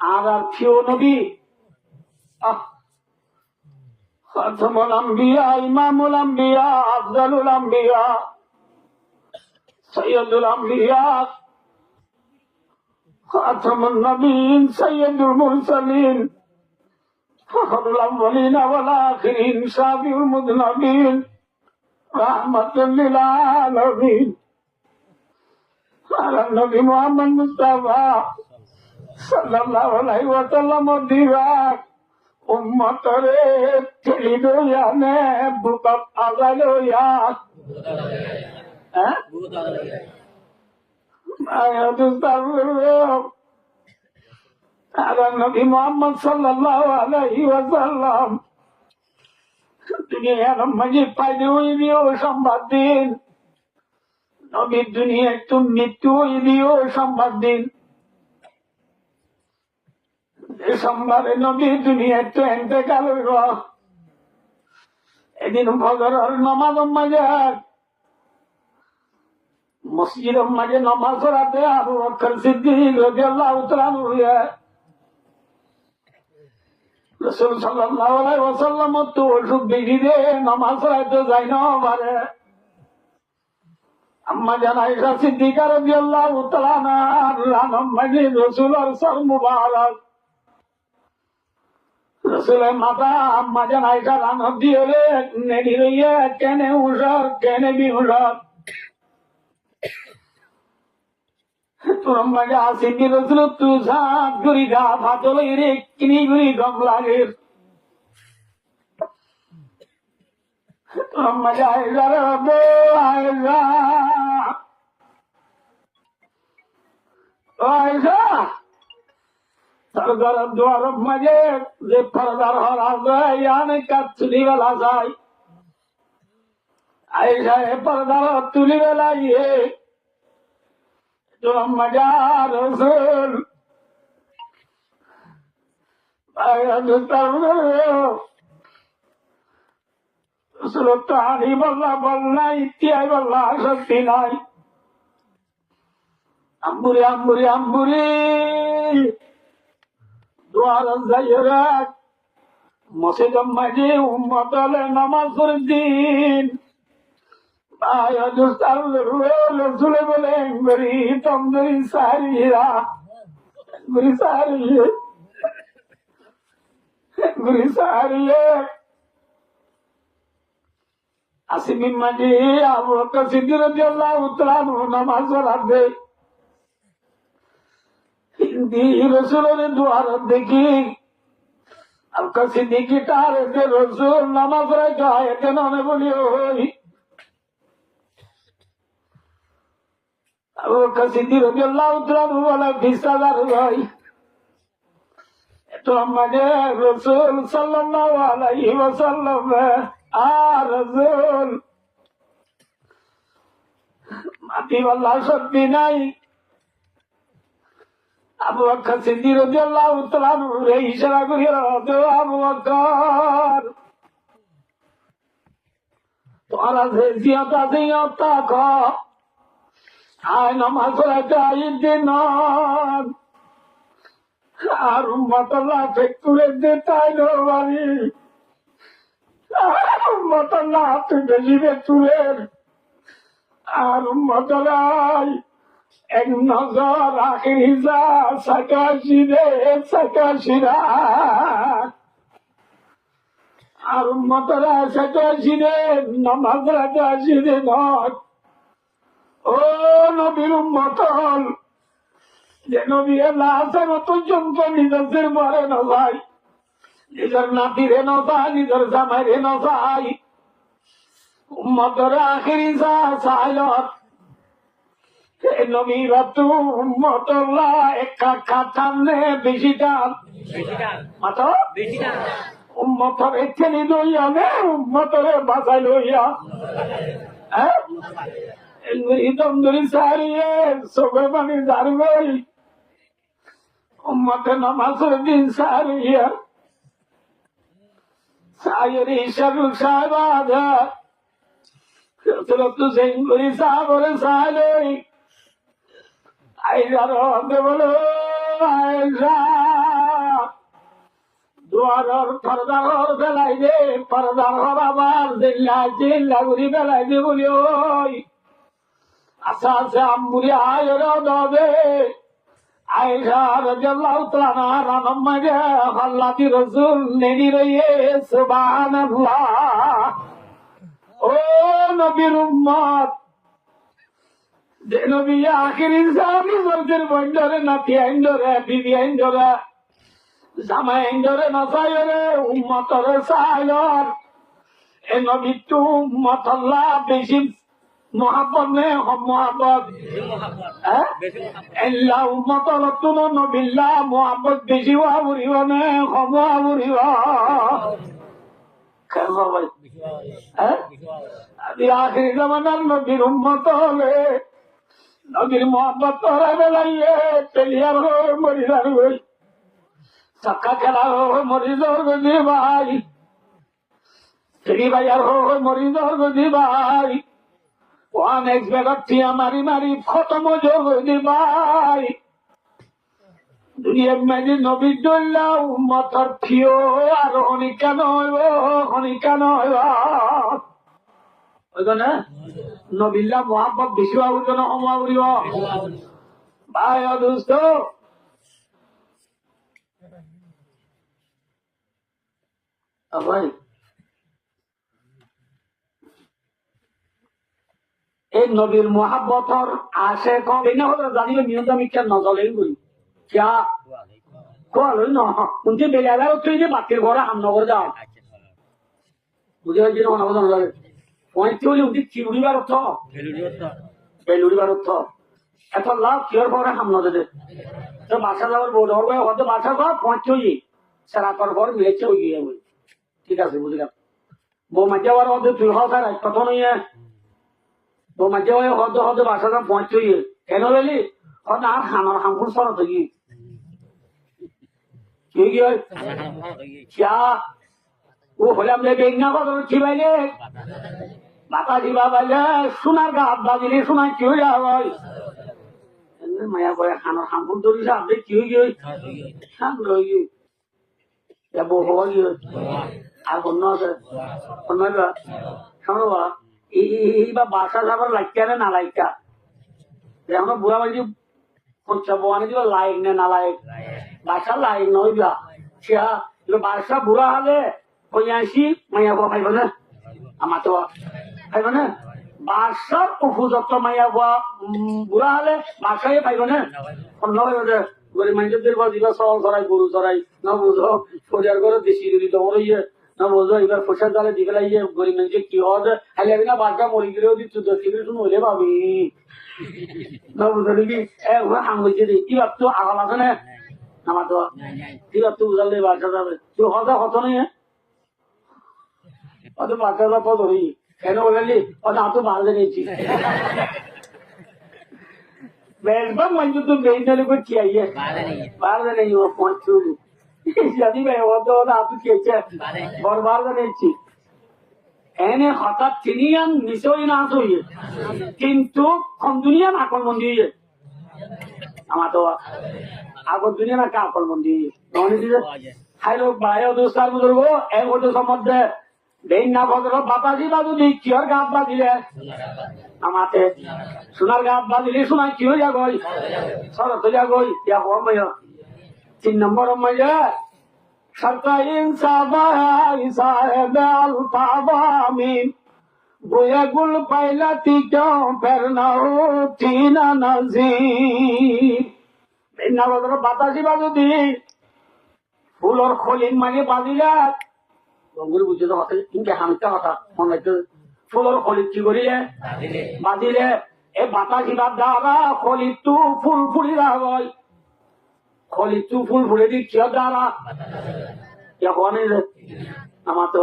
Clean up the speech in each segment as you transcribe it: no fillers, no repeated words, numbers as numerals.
আর প্রিয় নবী খাতামুল আম্বিয়া, ইমামুল আম্বিয়া, আফজালুল আম্বিয়া, সাইয়্যিদুল আম্বিয়া, খাতামুন নবীন, সাইয়্যিদুল মুরসালিন, ফখরুল আউয়ালিন ওয়াল আখিরিন, শাফিউল মুযনিবিন, রাহমাতুল লিল আলামিন, আলা নবী মুহাম্মদ মুস্তাফা সাল্লাল্লাহু আলাইহি ওয়াসাল্লাম দিবাক উম্মতরে ঠেলিল ইয়ানে বুকাত আগালো ইয়া হ্যাঁ আলা নবী মুহাম্মদ সাল্লাল্লাহু আলাইহি ওয়াসাল্লাম দুনিয়ার মাঝে পাইলে ওই দিও সংবাদ দিন, নবীর দুনিয়া একটু মৃত্যু ওই দিও সংবাদ দিন। সোমবারে নবীর দুনিয়া একটু এতেকাল হইব। এদিন ফজরের নামাজ মাঝে মসজিদ মাঝে নামাজ পড়াতে আবু বকর সিদ্দিক রাদিয়াল্লাহু তাআলা আনহু রাসূল সাল্লাল্লাহু আলাইহি ওয়াসাল্লাম তো অসুখ বেশি দে নামাজ পড়াইতে যাই না পারে। আম্মা জান আয়েশা সিদ্দিকা রাদিয়াল্লাহু তাআলা আনহা মাঝে রাসূলের সর মুবারক রসুলের মাথা আম্মা জান আয়েশা রান্না দিয়ে নেড়ি রইয়া কেনে উষর কেনে বি উষর তোর মাঝে আসিনি রসুল তু সাত গুড়ি গা ভাতল রে কিনি গুড়ি গম লাগে তোর মাঝে আয়েশা রে আয়েশা আয়েশা সরদার দুয়ার মাঝে যে পর্দার হরা যায় ইয়ানে কাজ তুলি বেলা যায় আয়েশা এ পর্দার তুলি বেলা ইয়ে তোর মজা রসুল রসুল তো হানি বল্লা বল্লা ইত্যাই বল্লা শক্তি নাই আম্বুরি আম্বুরি আম্বুরি দুয়ার যাইরা মসজিদ মাঝে উম্মত হলে নামাজ পড়ে দিন রসুলে বলে গরি তন্দরি সারিয়া গুরি সারিয়ে গুরি সারিয়ে আসিমি মাঝে আবু বকর সিদ্দিক রাদিয়াল্লাহু তাআলা নামাজ পড়াতে হিন্দি রসুলের দুয়ার দেখি আবু সিদ্দিকি তার রসুল নামাজ পড়াইতে হয় এতে ননে বলি ওই আবু বকর সিদ্দিক রাদিয়াল্লাহু তাআলা বলে 20,000 ভাই এত মানে রসুল সাল্লাল্লাহু আলাইহি ওয়াসাল্লাম আর রসুল মাটি বল্লা শক্তি নাই আবু বকর সিদ্দিক রাদিয়াল্লাহু তাআলা রে ইশারা করিয়া আবু বকর তোরা যে জিয়াতা জিয়াতা কো আয় নামাজ পড়াতে আইদিন আর উম্মতল্লাহ ফেকুরে দে তাই বাড়ি উম্মতল্লাহ তুই বেশি বেতুরের আর উম্মতল্লাহ এক নজর আখির যা সাকাশি রে সাকাশিরা আর উম্মতরা সাকাশি রে নামাজ রাখাশি রে নয় ও নবীর উম্মতল যে নবী লাশের মতো জমত নিজের মরে ন যায় নিজের নাতিরে ন যায় নিজের জামাইরে ন যায় উম্মতরা আখিরি যা সাইলত নবী রাতু উম্মতল্লাহ একা খাতামনে বেশি টান মাত্র বেশি টান উম্মতরে ঠেলি লইয়া নে উম্মতরে বাঁচাই লইয়া হ্যাঁ তন্দুরি সারিয়ে সবে মানে দাঁড়বে উম্মতে নামাজের দিন সারিয়া সায়েরি শারুক সাহেবাদ রসুলতু সেঙ্গুরি সাহাবরে সাহালই আইজার হতে বলো আইজা দুয়ারর পর্দার বেলাই দে পর্দার আবার জিল্লা জিল্লা ঘুরি বেলাই দে বলি ওই আচ্ছা আচ্ছা আম্বুরি আয়ের দবে আয়েশা রাদিয়াল্লাহু তাআলা রানম্মাগে আল্লাহর রাসূল নেদি রইয়ে সুবহানাল্লাহ ও নবীর উম্মত যে নবী আখির ইনসানি বলতেন বন্ধরে নাতি আইন্দরে বিবি আইন্দরে জামাই আইন্দরে নাসায়রে উম্মতরে সায়র এ নবী তো উম্মত আল্লাহ বেশি মোহাব্বত নে মোহাব্বত এল্লা উম্মত লতুন নবিল্লাহ মোহাব্বত বেশি হওয়া বুড়িব নে হওয়া বুড়িব খেলব ভাই আদি আখির জামানার নবীর উম্মত হলে নবীর মোহাম্মত তোরা বেলাইয়ে পেলিয়ার হয়ে মরিদার হই চাক্কা খেলা হয়ে মরিদর গদি ভাই ফেরি বাজার হয়ে মরিদর গদি ভাই ওয়ান এক্স বেগর টিয়া মারি মারি খতম গদি ভাই দুনিয়ার মাঝে নবীর দল্লা উম্মতর প্রিয় আর হনিকা নইব হনিকা নইব ওইখানে নবিল্লা মোহাম্মদ বেশি বাবুর জন্য হমা করিব ভাই অদুষ্ট ভাই এই নবীর মোহাব্বতর আসে কবে না হলে জানিবে নিয়ন্ত্রণ মিথ্যা নজলেই বলি क्या কল ন উনকে বেলাবার তুই যে বাকির ঘরে হামলা করে যাও বুঝে হয়েছে না অনাবধন লাগে পয়েন্টটি হলে উনি চিউড়িবার অর্থ বেলুড়িবার অর্থ এত লাভ কিয়র পরে হামলা দেবে তো বাসা যাওয়ার বউ ধরবে হয়তো বাসা যাওয়া পয়েন্টটি হয়ে সারা তোর ঘর মিলেছে ওই গিয়ে বই ঠিক আছে বুঝলাম বউ মাঝে আবার হয়তো তুই হওয়া কত নইয়ে বউ মাঝে হয়তো হয়তো বাসা যাওয়া পয়েন্টটি হয়ে কেন বলি হয়তো আর হামার হামপুর সরত গিয়ে ও হলে আমরা বেগনা কত চিবাইলে বাতা দিবা বাইলে সোনার গাছ বাজিলে সোনার কি হয়ে যাওয়া মায়া করে খানোর হামপুর ধরিস আপনি কি হয়ে গিয়ে শান্ত হয়ে গিয়ে বউ হওয়া গিয়ে আর অন্য আছে অন্য শোনো বা এই বা বাসা যাবার লাইকা না লাইকা এখন বুড়া বাজি বোয়ানি দিব লাইক নে না লাইক বাসা লাইক নইবা সে বাসা বুড়া হলে কই আসি মাইয়া বউ খাইব না আমার তো খাইব না বাসার উপযুক্ত মাইয়া বুড়া হলে বাসায় পাইব না অন্য গরিব মানুষদের দিবা চল চড়াই গরু চড়াই না বুঝো সোজার করে দেশি যদি তোমার ইয়ে না বুঝো এবার পোশাক জালে দি পেলাই ইয়ে গরিব মানুষের কি হবে খাইলে না বাসা মরি গেলেও দিচ্ছ 10 ডিগ্রি শুনে হলে পাবি না বুঝো নাকি হাম হয়েছে রে কি ভাবতো আগল আছে না আমার তো কি ভাবতো বুঝালে বাসা যাবে তুই হজা হতো না অত বাসা যাবো ধরি কেন বললি অত আতো বাড়তে নিয়েছি বেশবাগ মানুষ তো বেইনালে করে খেয়ে বাড়তে নেই ও পৌঁছু যদি অত আতো খেয়েছে বড় বাড়তে নিয়েছি এনে হঠাৎ চিনিয়ান নিশ্চয় না আসইয়ে কিন্তু কম দুনিয়া না আকল মন্দি আমার তো আগর দুনিয়া না আকল মন্দি হাই লোক বাইরে দোস্তার বুঝবো এক হতো সম্বন্ধে বেইন না ভদ্র বাতাসি বাজু দিই কিয়র গাছ বাজিলে আমাতে সোনার গাছ বাজিলে সোনার কি হয়ে যাগই শরৎ যাগই ইয়া কম 3 নম্বর মজা সরকাইন সাবাই সাহেব আল তাবামিন বুয়া গুল পাইলা তিকো ফেরনা উঠিনা নাজির বেইন না ভদ্র বাতাসি বাজু দিই ফুলর খলিন মানে বাজিলা রঙের বুঝে তো কথা কিন্তু হামটা কথা মনে হচ্ছে ফুলের খলিত কি করিলে বাঁধিলে এ বাতাসি বাদ দ্বারা খলিত ফুল ফুলি হয় খলিত ফুল ফুলে দি কিয় দ্বারা এখন আমার তো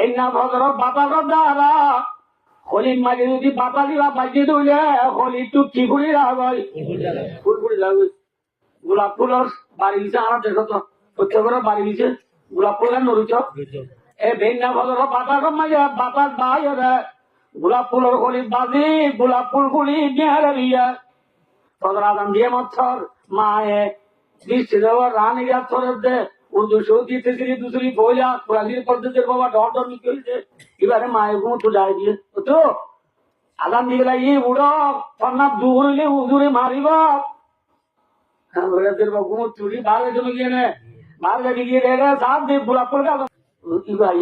এই না ভদ্র বাতাসের দ্বারা খলিত মাঝে যদি বাতাসি বা বাজিয়ে দিলে খলিত কি ফুলি হয় ফুল ফুলি লাগবে গোলাপ ফুলের বাড়ি দিছে আমার দেখো তো প্রত্যেকের বাড়ি দিছে গোলাপ ফুল নড়িছ এ বেন্না ভদ্র বাতাস মাঝে বাতাস বাই গোলাপ ফুলের কলি বাজি গোলাপ ফুল ফুলি নিয়ে সদর আদান দিয়ে মচ্ছর মায়ে দৃষ্টি দেওয়ার রানী গাছরের দে উর্দু সৌদি তেসরি দুসরি বইলা কোরআনের পদ্ধতির বাবা ডর নিতে হয়েছে এবারে মায়ের গুণ তো যায় দিয়ে তো আদান দিয়ে গেলা ই উড়ো সন্না দূর হইলে উদুরে মারিব গুণ চুরি ভালো জন্য গিয়ে নে মার গাড়ি গিয়ে রে সাপ দিয়ে গোলাপ করে গেল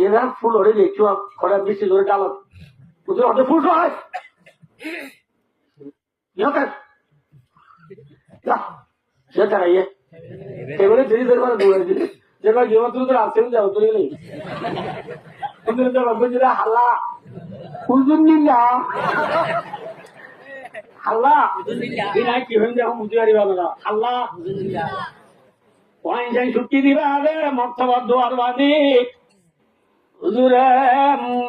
এরা ফুল হরে দেখছো খরা বেশি ধরে ডাল উদুর অত ফুল হয় সে তারাইয়ে এবারে ধীরে ধীরে করে দৌড়ে দিলে যেবার জীবন তুমি তো আসতে যাও তো গেলে তুমি তো ভাববে যে হাল্লা কুলজুন নিলা হাল্লা এই নাই কি হয়ে যাও বুঝতে পারি ভালো না হাল্লা পয়সা ছুটি দিবা আরে মক্তবার দোয়ার বাদী হুজুরে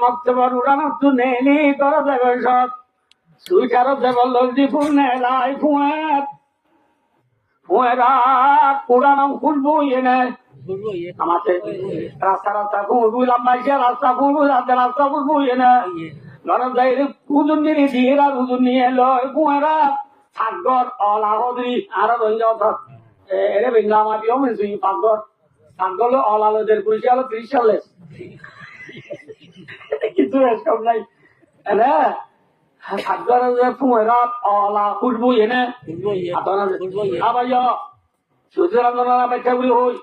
মক্তবার উড়ানো তো নেলি করা যাবে সব সুইটারত যাবে লজ্জি ফুল নেলাই ফুঁয়ের ফুঁয়েরা উড়ানো খুলবো এনে আমাদের রাস্তা রাস্তা ঘুরবো লম্বাইছে রাস্তা ঘুরবো রাস্তা ঘুরবো এনে ঘরের যাই কুদুন নিয়ে দিয়ে কুদুন নিয়ে লয় ফুঁয়েরা সাগর অলাহদ্রি আরো রইল এরে বেঙ্গা মাটিও মেনছি সাগর সাগর অলালদের পুলিশ আলো 30 সালে কিছু এসব নাই সাগর ফুঁয়েরা অলা খুলবো এনে আবার সুতরাং আন্দোলন ব্যাখ্যা করি হই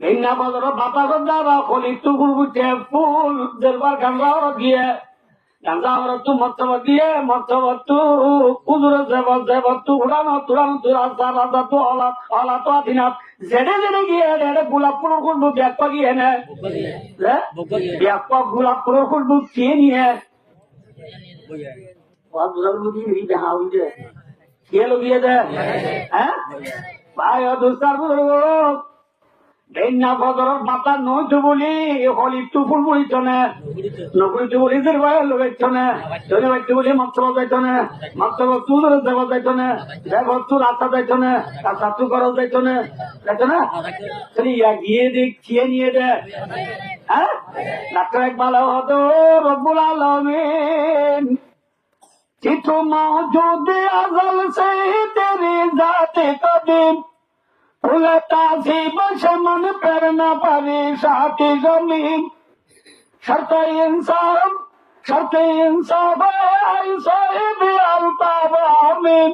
ভিন্না বদর বাপা গন্ডারা খলিতু গুরগুটে ফুল দেরবার গাঙ্গাওর দিয়ে গাঙ্গাওর তু মক্তবত তু কুদুরে দেবতু উড়ানো তুরানো তুরাস্তা রাজা তু অলা তো আদিনাথ জেডে জেডে গিয়ে এডে গোলাপপুর খুলবো ব্যাপা গিয়ে নে ব্যাপা গোলাপপুর খুলবো খেয়ে নিয়ে খেয়ে লগিয়ে দে হ্যাঁ ভাই দুস্তার বেন্না বদরের মাথা নইতো বলি হলিতু ফুল বলিত না নকরিতু বলি দের ভাই লগাইতো না জনে বাইতো বলি মক্তব যাইতো না মক্তব তুদর দেব যাইতো না দেবতু রাস্তা যাইতো না রাস্তা তু করো যাইতো না তাহলে ইয়া গিয়ে দেখ খেয়ে নিয়ে দে হ্যাঁ ডাক্তার একবার হতো রব্বুল আলামিন চিঠো মৌজুদ আজল সে তেরে জাতে কদিম उलटा सी बशमन पर न परे साथी जमीन शर्त इंसाफ साहिब अल्ताफ आमीन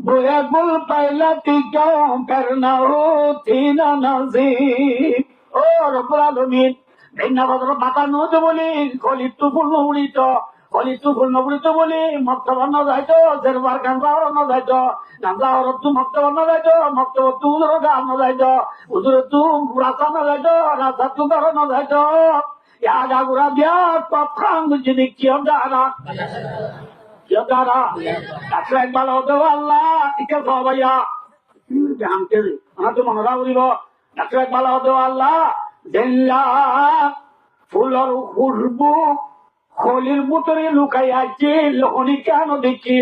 बुरे गुल पहला ती क्यों करना होती न नसीब ओ रब्बुल आलमीन भिन्न बदर बाता नोद बोली खोली तू फुल उड़ी तो হলিতু ফুল নবলিত বলি মক্তবর ন যাইতো দেরবার গাঙ্গাওর ন যাইতো গাঙ্গাওর তু মক্তবর ন যাইতো মক্তবর তু উদর গান ন যাইতো উদর তু রাস্তা ন যাইতো রাস্তা তু ঘর ন যাইতো ইয়াগা গুড়া বিয়া পাফাং যদি কিয় দাঁড়া ডাক্তার একবার হতো আল্লাহ টিকে সবাইয়া জানতে আমার তো মনে রাখব ডাক্তার একবার হতো আল্লাহ জেল্লা ফুলর খুশবু খলির ভিতরে লুকাইয়াছে খনি কেন দেখি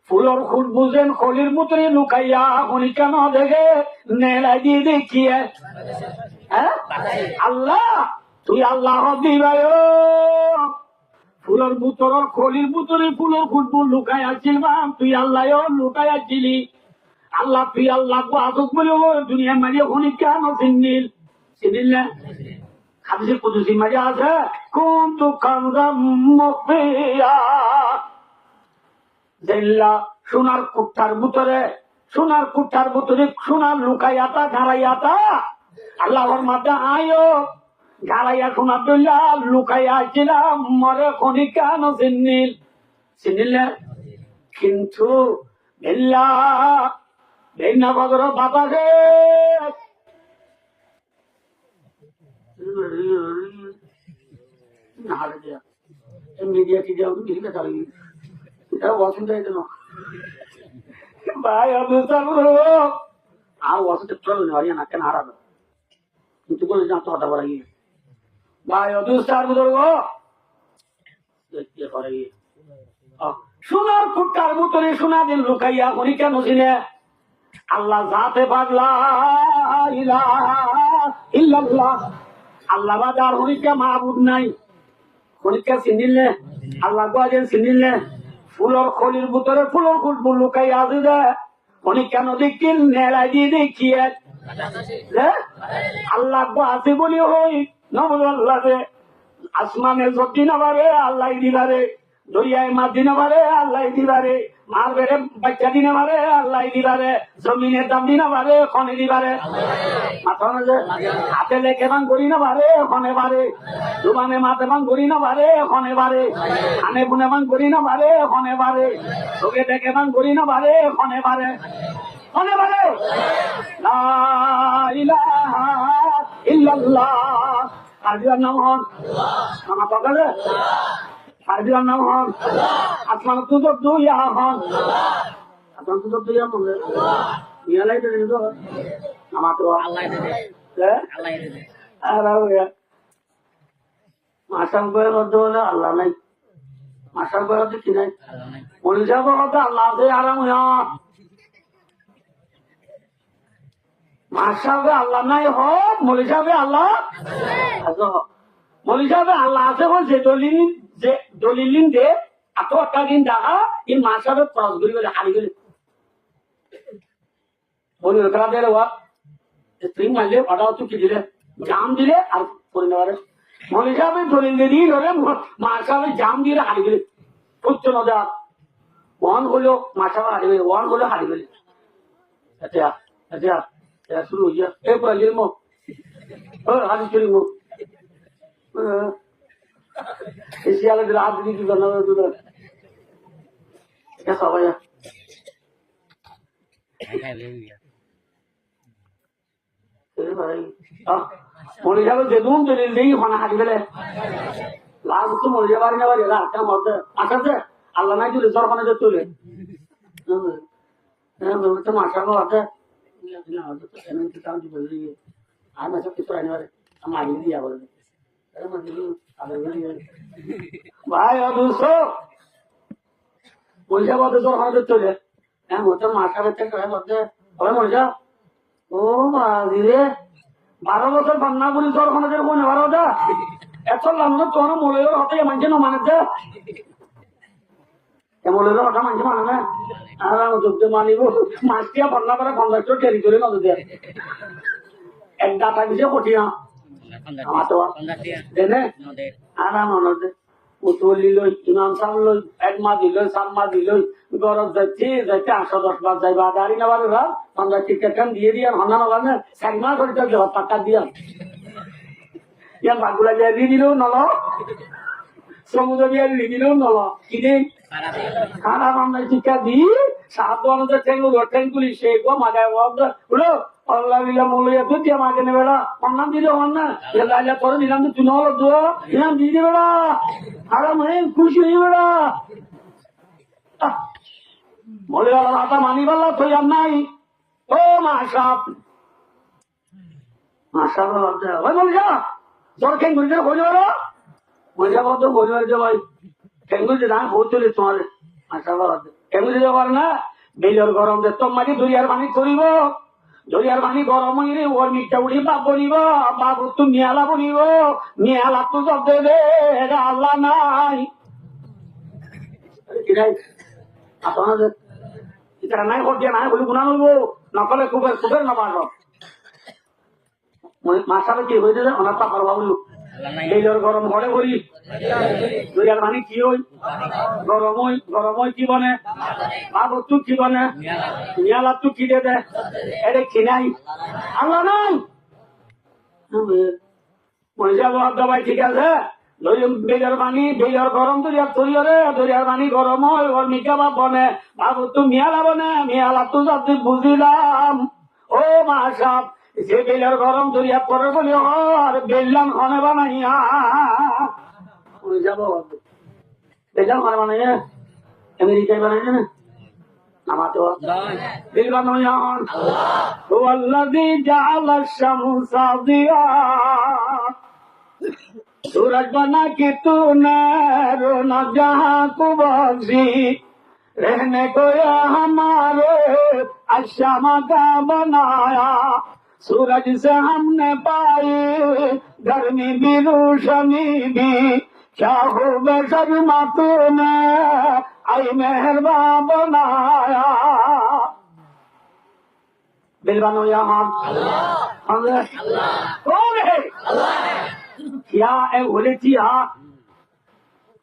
ফুলর খুন বুঝেন খলির ভিতরে লুকাইয়া খনি কেন দেখে নেলাই দিয়ে দেখিয়ে হ্যাঁ আল্লাহ তুই আল্লাহ দিবাই ফুলর ভিতর খলির ভিতরে ফুলর খুশবু লুকাইয়াছিল তুই আল্লাহ লুকাইয়াছিলি আল্লাহ তুই আল্লাহ আসুক বলে দুনিয়া মারিয়ে খনি কেন চিনিল না হাদিসে কুদসি মাঝে আছে কুনতু কানজাম মুফিয়া জিল্লা সোনার কুঠার ভিতরে সোনার লুকাইয়াতা ঘাড়াইয়াতা আল্লাহর মাঝে আয়ো ঘাড়াইয়া সোনার দইলা লুকাইয়া ছিলাম মরে খনি কেন চিনিল কিন্তু বিল্লা বেন্না বদর বাবা রে মিডিয়া টিডিয়া দিলে চালি এটা ওয়াশিং চাইতে না ভাই আর ওয়াশিং চলো হারিয়ে না কেন হারাবে কিন্তু বলে না তো হঠাৎ বলা গিয়ে ভাই অদুস্তার ধরবো সোনার ফুটকার ভিতরে সোনা দিন লুকাইয়া করি কেন চিনে আল্লাহ যাতে পাগলা ইল্লাল্লাহ আল্লাহ বাজার হরিকা মাহবুব নাই হরিকা চিনিলে আল্লাহ বাজার চিনিলে ফুলর খলির ভিতরে ফুলর খুশবু লুকাই আছে দে পরীক্ষা নদী কি নেড়াই দিয়ে দেখিয়ে আল্লাহ আছে বলি হই নবুল্লাহ রে আসমানে যদি না পারে আল্লাহ দিবারে দরিয়ায় মাছ দিনে পারে আল্লাহ দিবারে মার বেড়ে বাচ্চা দিনে পারে আল্লাহ দিবারে জমিনের দাম দিনে পারে খনে দিবারে মাথা হাতে লেখে বান করি না পারে খনে পারে দোকানে মাথে বান করি না পারে খনে পারে খানে বুনে বান করি না পারে খনে পারে চোখে দেখে বান করি না পারে খনে পারে খনে পারে লা ইলাহা ইল্লাল্লাহ আরবির নাম হন আমার পাকালে আরবির নাম হন আসমান তুজব দুই হন আসমান তুজব দুই মনে নিয়ালাই তো দিন তো আমার তো আল্লাহ দে আল্লাহ দে আর মাসাম করে বলতে বলে আল্লাহ নাই মাসাম করে কি নাই বলি যাব কথা আল্লাহ দে আরাম মাসাবে আল্লাহ নাই হোক মলি সাহেবে আল্লাহ মলি সাহেবে আল্লাহ আছে বলছে দলিলিন দে এত একটা দিন দেখা এই মাসাবে ক্রস করি বলে হারি গেলে বলি ওটা দিলে ওয়া স্প্রিং মারলে ওটাও চুকি দিলে জাম দিলে আর করে নেওয়ারে মলি সাহেবে দলিল দিয়ে দিই ধরে মাসাবে জাম দিয়ে হারি গেলে উচ্চ নদা ওয়ান হলো মাসাবে হারি গেলে ওয়ান হলো হারি গেলে আচ্ছা আচ্ছা শুরু হয়ে যায় এই পুরা গেলে মো হারি চুরি মো শিয়ালে দিলে হাত দিকে জানা দুধ সবাই মরে যাবে যেদুন দলিল নেই খানা হাঁটি ফেলে লাভ তো মরে যাবার না বাড়ি রাত মধ্যে আসাতে আল্লাহ নাই চলে সরখানে যে চলে মাসার আছে আর মাসে কিছু আনি পারে আমার আগে দিয়া বলে ভাই অদুষ্ট পয়সা বলতে তোর খানে চলে হ্যাঁ মতো মাসা বেচে বলতে হবে মজা ও মাঝি রে 12 বছর বান্না বলি তোর খানে কোন 12টা এত লাম্বা তোর মলের হতে মানছে না মানে মলের হঠা মানছে মানে না আর যুদ্ধ মানিব মাছটিয়া বান্না করে 50 টেরিটরি নদী দেয় এক ডাটা দিছে কঠিয়া আমার তো দেনে আরাম নদী উতলি লই ইমাম সাহেব লই 1 মাস দিল 7 মাস দিল গরজ যাচ্ছে 8-10 বার যাইবা গাড়ি না বারে ভাব আমরা টিকেট দিয়ে দিয়ে হানা না বানে 4 মাস ধরে তো টাকা দিয়া ইয়ান বাগুলা দিয়ে দিল নল সমুদ্র দিয়ে দিল নল কি দিন খারাপ আমরা টিকা দি সাধারণত টেঙ্গুলি সে গো মাগায় উড়ো আল্লাহ বিল্লাহ মৌলিয়া তুই দিয়ে মাকে নেবে না অন্নাম দিলে অন্না রাজা করে দিলাম তো চুনা হলো দু ইলাম দিয়ে দেবে না আরাম হয়ে খুশি হয়ে বেড়া মৌলি আল্লাহ হাতা মানি পাল্লা তুই আর নাই ও মাসাব মাসাব ওই বলি যা তোর কেন ঘুরে ঘুরে বেড়ো মজা বলতো ঘুরে বেড়ে ভাই কেঙ্গুল যে দাম বহুত চলে তোমার মাসাব কেঙ্গুল যেতে পারে না বেলর গরম যে তোর মাঝে দরিয়ার পানি করিব দরিয়ার পানি গরম হইলে ওর মিটটা উড়ি বাপ বনিব বাপ তো মিয়ালা বনিব মিয়ালা তো সব দেবে এটা আল্লাহ নাই এটা নাই কর দিয়া নাই বলি গুণা নইব নকলে কুবের কুবের নবাস মাসালে কি হয়ে যায় অনার তা পারবা বললো বেলর গরম ঘরে করি দরিয়ার পানি কি হই গরম হই কি বনে বাপ তো কি বনে মিয়ালা তো কি দে দে এটা কি নাই আল্লাহ নাই মহিষা দবাই ঠিক আছে বেজার পানি বেজার গরম দরিয়ার পানি গরম হয় ওর মিকা বাপ বনে বাবু তো মিয়ালা বনে মিয়ালা তো সব বুঝিলাম ও মা সাপ যে বেলার গরম দরিয়া পরে বলি আর বেললাম খনে বানাইয়া যাবো বেললাম খনে বানাইয়া আমেরিকায় বানাইছে না আমাতো দিল বানাইয়া هو الذي جعل الشمس ضياء सूरज बना के तूने रोना जहाँ को बख्शी रहने को या हमारे अशामा का बनाया सूरज से हमने पाई गर्मी भी रोशनी भी क्या हो बेशर्मा तूने आई मेहरबान बनाया बिलवानो यहाँ कौन है क्या है बोले थी हाँ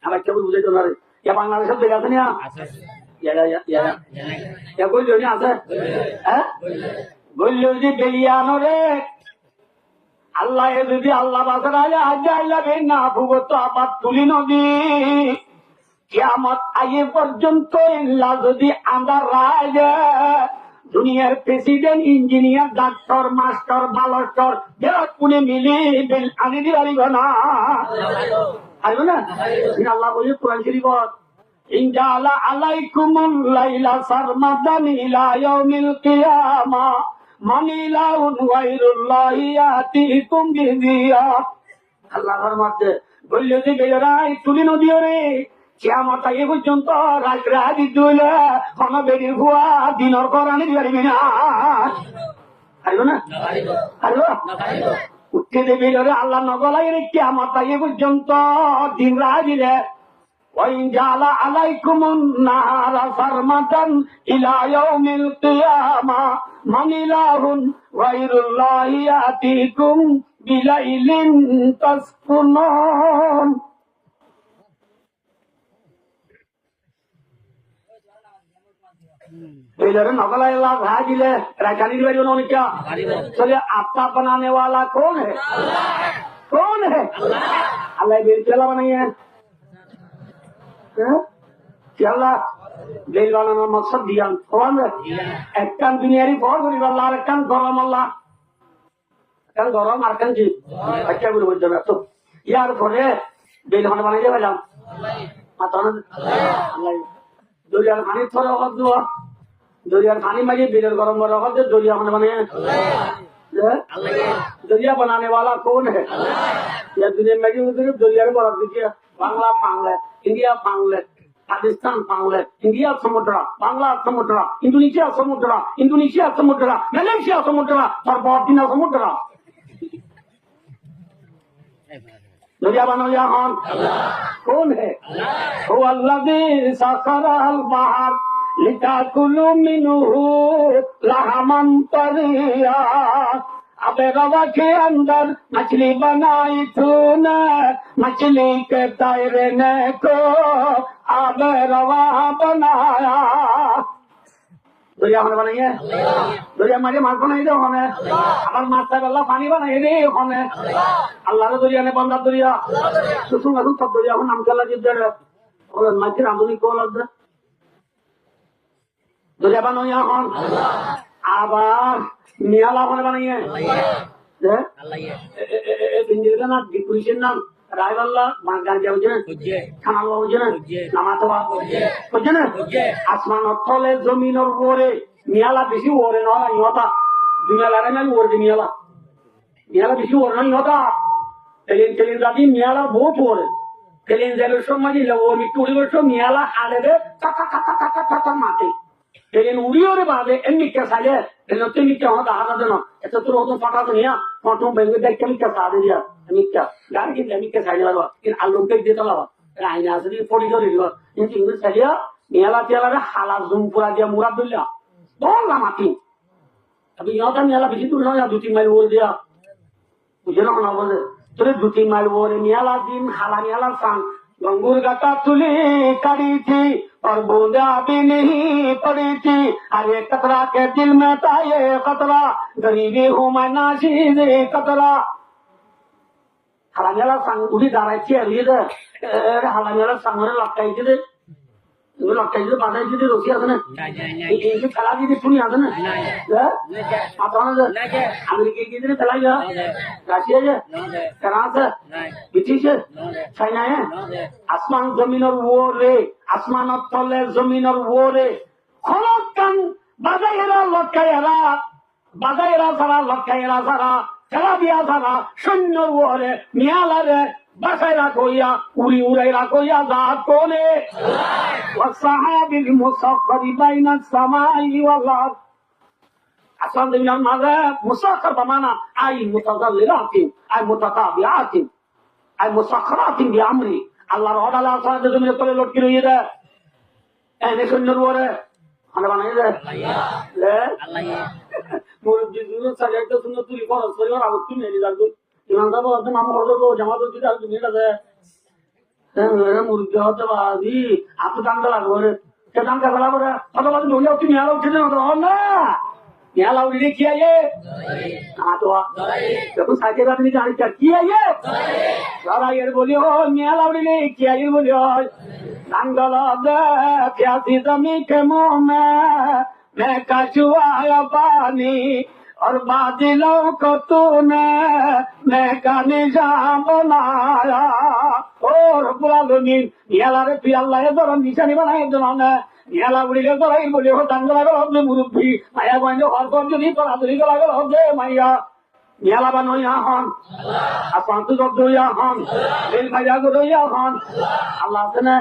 हमें क्या बुझे तो ना रे या बांग्लादेश सब देखा था नहीं या कोई जो नहीं आता है बोलो जी बिलियानो रे अल्लाह ये दीदी अल्लाह बासरा या हज़ अल्लाह बिना भुगतो आपात तुली नदी কিয়ামত আগে পর্যন্ত আল্লাহ যদি আন্দার রাজ দুনিয়ার প্রেসিডেন্ট ইঞ্জিনিয়ার ডাক্তার মাস্টার বালস্টার যারা কোনে মিলে আনি দিবারিব না আইব না আল্লাহ বলে কোরআন শরীফত ইনজালা আলাইকুমুল লাইলা সারমাদান ইলা ইয়াউমিল কিয়ামা মানিলাউন গায়রুল্লাহি ইয়াতিকুম বিদিয়া আল্লাহর মধ্যে বললে যে বেরাই তুলি নদী রে কিয়ামত আগে পর্যন্ত রাজরাজি দুইলা কোন বেরি হুয়া দিনর কোরআনে দিবারিবি না আইব না আইব উঠতে দেবে রে আল্লাহ নগলাই রে কিয়ামত আগে পর্যন্ত দিন রাজিলে ওয়াইন জালা আলাইকুমুন নাহারা ফারমাতান ইলা ইয়াউমিল কিয়ামা মানিলাহুন গায়রুল্লাহি ইয়াতিকুম বিলাইলিন তাসকুনুন नकल भाजिले राजधानी क्या चलिए आपका बनाने वाला कौन है कौन है अल्लाह बेला बनाई है चला बेल बनाना मकसद दिया कौन एक दुनियारी बहुत गरीब अल्लाह एक गरम अल्लाह गरम और जी अच्छा बोले बोलते हैं तो यार परे बेल खाना बनाई दे भाई माता दरियार पानी थोड़ा वक्त दो दरियार पानी में बिरल गरम वक्त दो दरिया खाने बने दरिया बनाने वाला कौन है या दुनिया में उधर दरिया में बर्फ दीजिए बांग्ला पांगले इंडिया पांगले पाकिस्तान पांगले इंडिया समुद्र बांग्ला समुद्र इंडोनेशिया समुद्र मलेशिया समुद्र और बर्फीना समुद्र दरिया बनो यहाँ कौन है वो अल्लाज़ी सखरल बहर लिताकुलु मिन्हु लहमन तरिया अबे रवा के अंदर मछली बनाई तूने मछली के तैरने को अबे रवा बनाया दरिया बनाई है दरिया मारे माछ बनाई दे हमें अगर माछ तक अल्लाह पानी बनाई दे हमें अल्लाह ने दरिया ने बंदा दरिया तो तुम अदुम सब दरिया को नाम चला जिद दे और माछ की रामदनी को लग दे दरिया बनो यहाँ आबार नियाला होने बनाई है दे बिंदीर ना डिक्रीशन नाम रायवल्ला मार्गान जाओ जने खाना लो जने नमाज़ वा जने आसमान और थोले जमीन और वोरे नियाला बिसी वोरे ना नहीं होता दुनिया लारे में वोरे नियाला बिसी वोरे नहीं होता तेलिन जाती नियाला बहुत वोरे तेलिन जेलो शो मजी लो वो मिट्टी वो शो नियाला आले दे ता माते तेलिन उड़ी और बादे एनी कैसा ले तेलिन तो नहीं क्या होता आधा दिन ऐसा तो रोज़ फटा तो नहीं है फोटो बेंगे देख के क्या साधे दिया निक्का गाड़ी की निक्का साइड लगा इन आलू के देता लगा राइना से भी फोड़ी कर दिया इन इंग्लिश साइडिया नियाला तियाला रे हाला जूम पूरा दिया मुराद दिया बहुत लमाती अभी यहाँ तक नियाला बिजी दूर ना 2-3 माइल बोल दिया मुझे ना बोले तो 2-3 माइल बोले नियाला दिन हाला नियाला सांग गंगूर गाता तुली कड़ी थी और बूंदा भी नहीं पड़ी थी अरे कतरा के दिल में था ये कतरा गरीबी हूँ मैं नाशीद कतरा हालांकि सांग उड़ी दारायची आहे रे हालांकि सांगरे लटकायची रे लटकायची बांधायची ती रोशी असं ना इंग्लिश खेळाची ती पुणी असं ना आता अमेरिके की ती खेळायची राशिया है फ्रांस है ब्रिटिश है चाइना है आसमान जमीन और वो रे आसमान और तले जमीन और वो रे खलकान बाजायरा लटकायरा सारा चला दिया सारा शून्य वो रे नियाला रे बसायरा कोया उड़ी उड़ायरा कोया जात कोने वसहाबिल मुसख्खरी बैना समाई वल अर्द आसमान जमीन माज़ा मुसख्खर बमाना आई मुतज़ल्लिलातिन आई मुतताबिआतिन आई मुसख्खरातिन बिअमरी अल्लाह रह अल्लाह आसमान जमीन तले लटकी रही है एने शून्य वो रे खाना बनाई दे अल्लाह মুরব্বী দুটো সাড়ে একটা সুন্দর তুলি খরচ করে আর আবার তুমি এনে যাবো ইমান সাহেব হচ্ছে নাম করবো জামাত হচ্ছে আর তুমি এটা মুরব্বী হতে পারি আপনি দাম লাগবো রে সে দাম কাটা লাগবো রে অথবা তুমি তুমি আলো উঠে না নিয়ালা উড়ি কি আয়ে যখন সাইকেল আপনি জানি কি আয়ে লড়াইয়ের বলি হ নিয়ালা উড়িলে কি আয়ে বলি হয় নাঙ্গল প্যাসি জমি খেমো मैं कछुआ पानी और बादलों को तूने मैं का निशान बनाया और बुला लूंगी याला रे पियाला ये तो निशानी बनाए दोनों याला बुढ़ी ले तो रही बोले हो दंगला करो अपने मुरुब्बी माया गोइंदो हर कोई जो नहीं पढ़ा दुरी करा करो दे माया याला बनो यहाँ अपन तो दो यहाँ दिल मजा करो यहाँ अल्लाह से ना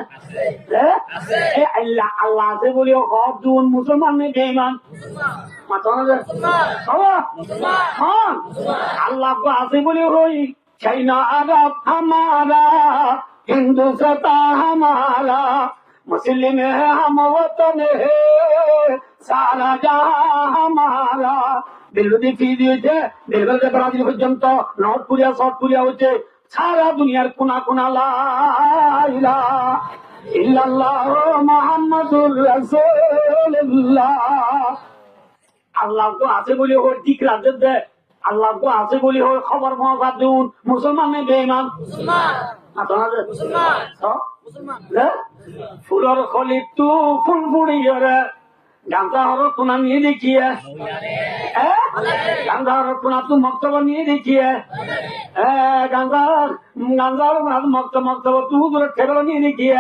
ए अल्लाह अल्लाह से बोले हो दून मुसलमान में बेईमान माताना दे हाँ अल्लाह को आसे बोले होई चाइना अरब हमारा हिंदुस्ता हमारा मुस्लिम है हम वतन है सारा जहां हमारा দিল্লি ফিরি হয়েছে দিল্লি ব্রাজিল পর্যন্ত নর্থ কোরিয়া সাউথ কোরিয়া হচ্ছে সারা দুনিয়ার কোনা কোনা লাইলা ইল্লাল্লাহ মুহাম্মাদুর রাসূলুল্লাহ আল্লাহ তো আছে বলি ওর ঠিক রাজ্য দে আল্লাহ তো আছে বলি ওর খবর মহা দিন মুসলমান নে বেঈমান মুসলমান আপনারা মুসলমান ফুলর খলি তু ফুল বুড়িয়রে গাঁজা হর কোনা নিয়ে দেখিয়ে গাঁজা হর কোনা তু মক্তব নিয়ে দেখিয়ে গাঁজার মক্তব তু দূরে ঠেবল নিয়ে দেখিয়ে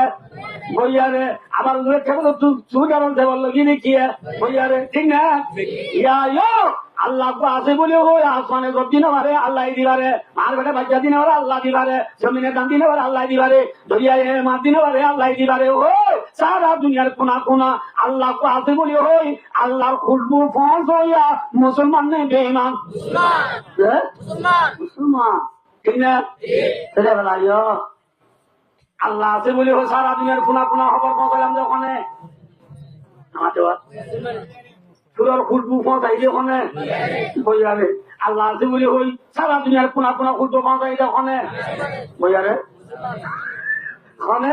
বইয়ারে আবার দূরে ঠেবল তু সুদারণ ঠেবল লাগিয়ে দেখিয়ে বইয়ারে ঠিক না ইয়া আল্লাহ তো আছে বলে ওই আসমানে গপ দিনে পারে আল্লাহ দিবারে মার বেটা বাচ্চা দিনে পারে আল্লাহ দিবারে জমিনে দান দিনে পারে আল্লাহ দিবারে দরিয়ায় মাছ দিনে পারে আল্লাহ দিবারে ওই সারা দুনিয়ার কোনা কোনা আল্লাহ তো আছে বলে ওই আল্লাহর খুশবু ফোঁস হইয়া মুসলমান নেই বেঈমান মুসলমান ঠিক না ছেলে বেলা আল্লাহ আছে বলে ওই সারা দুনিয়ার কোনা কোনা খবর পৌঁছালাম যে ওখানে আমাদের পুরোর খুশবু পৌঁছাইলে ওখানে বইয়ারে আল্লাহ আছে বলে ওই সারা দুনিয়ার কোনা কোনা খুশবু পৌঁছাইলে ওখানে বইয়ারে ওখানে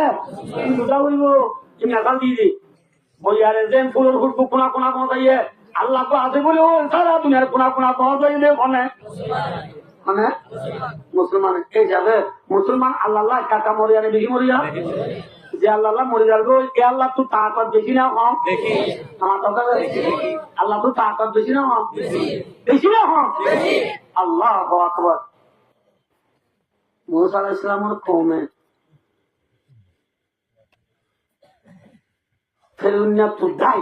দুটা বলব তুমি আকাল দিয়ে দি বইয়ারে যে পুরোর খুশবু কোনা কোনা পৌঁছাইয়ে আল্লাহ তো আছে বলে ওই সারা দুনিয়ার কোনা কোনা পৌঁছাইলে ওখানে মানে মুসলমান এই যাবে মুসলমান আল্লাহ কাকা মরিয়া নে বেশি মরিয়া যে আল্লাহ মরে যাবো এ আল্লাহ তো তাকত বেশি না হম আমার কথা আল্লাহ তো তাকত বেশি না হম বেশি না হম আল্লাহ আকবার মুসা আলাইহিস সালামের কওমে ফেরুনিয়া তো দাই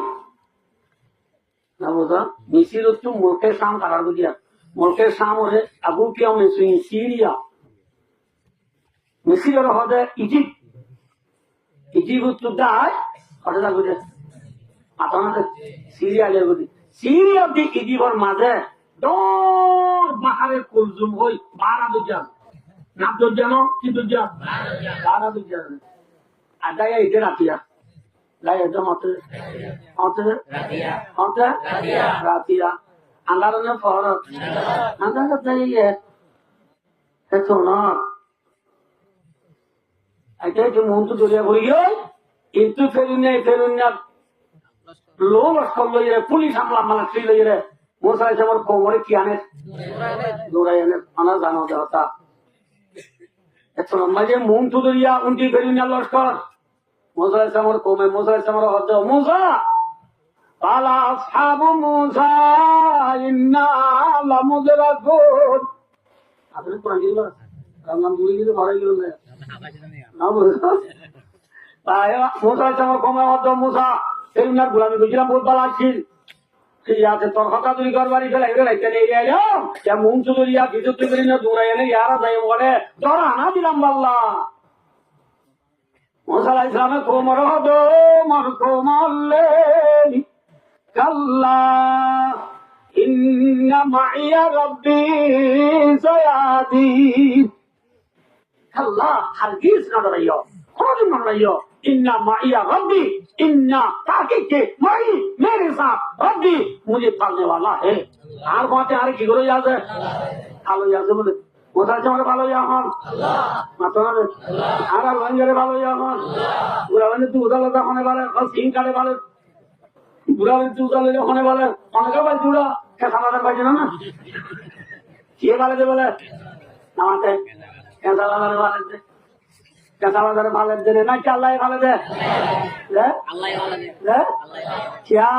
না বুঝা মিসির তো মুলকে শাম কারার বুঝিয়া মুলকে শাম হলে আবু কিয়াম সুইন সিরিয়া মিসিরের হদে ইজিপ্ট ইজিপ্ট তো দাই হদে লাগবে আপনারা সিরিয়া লাগবে সিরিয়া দি ইজিপ্টের মাঝে দর বাহারে কুলজুম হই 12 দুজান নাম তো জানো কি দুজান 12 দুজান আদায়া ইতে রাতিয়া লাই এত মতে রাতিয়া আন্দারনে ফরত আন্দার তাইয়ে এত না আইতে যে মন তো দরিয়া ভরি গই কিন্তু ফেরুনিয়া লোল লইরে পুলিশ হামলা মালা ছিল লইরে মুসা আলাইহিস কোমরে কি আনে দৌড়াই আনে আনা জানো দেহতা এত মাঝে মন তো দরিয়া উনটি ফেরুনিয়া লস্কর মুসা আলাইহিস কোমে মুসা আলাইহিস হদ মুসা قال أصحاب موسى إنا لمدركون আপনি কোরআন কি বলেন রামনাম দুই দিতে মারা গেল না তাই মুসা আমার কমে মত মুসা এই না গোলামি কইছিলাম বহুত ভালো আছিল ঠিক আছে তোর কথা তুই করবারি ফেলে এগুলো লাইতে নেই রে যা মুং চুদরিয়া কিছু তুই করি না দৌড়াই এনে ইয়ারা যাই বলে তোর আনা দিলাম বাল্লা মুসা আলাইহিস সালামের কোমর হদ মর কোমলে কাল্লা ইন্না মাইয়া রাব্বি সায়াদিন কাল্লা হারগিজ না ডরাইও কোনদিন না ডরাইও इन्ना माइया रब्बी इन्ना ताकि के माई मेरे साथ रब्बी मुझे पालने वाला है আর বাতে আর কি করে যাবে ভালো যাবে বলে কোথায় তোমাকে ভালো যাহন মাতারে আর ভাঙ্গরে ভালো যাহন পুরা মানে তুই উদালতা হনে বলে সিং কাটে বলে পুরা মানে তুই উদালে হনে বলে অনেক ভাই পুরা খাবার বাজে না কে বলে বলে আমাকে কেসা বাজারে বলে কেসা বাজারে ভালো দেনে না কি আল্লাহ ভালো দে আল্লাহ ভালো দে क्या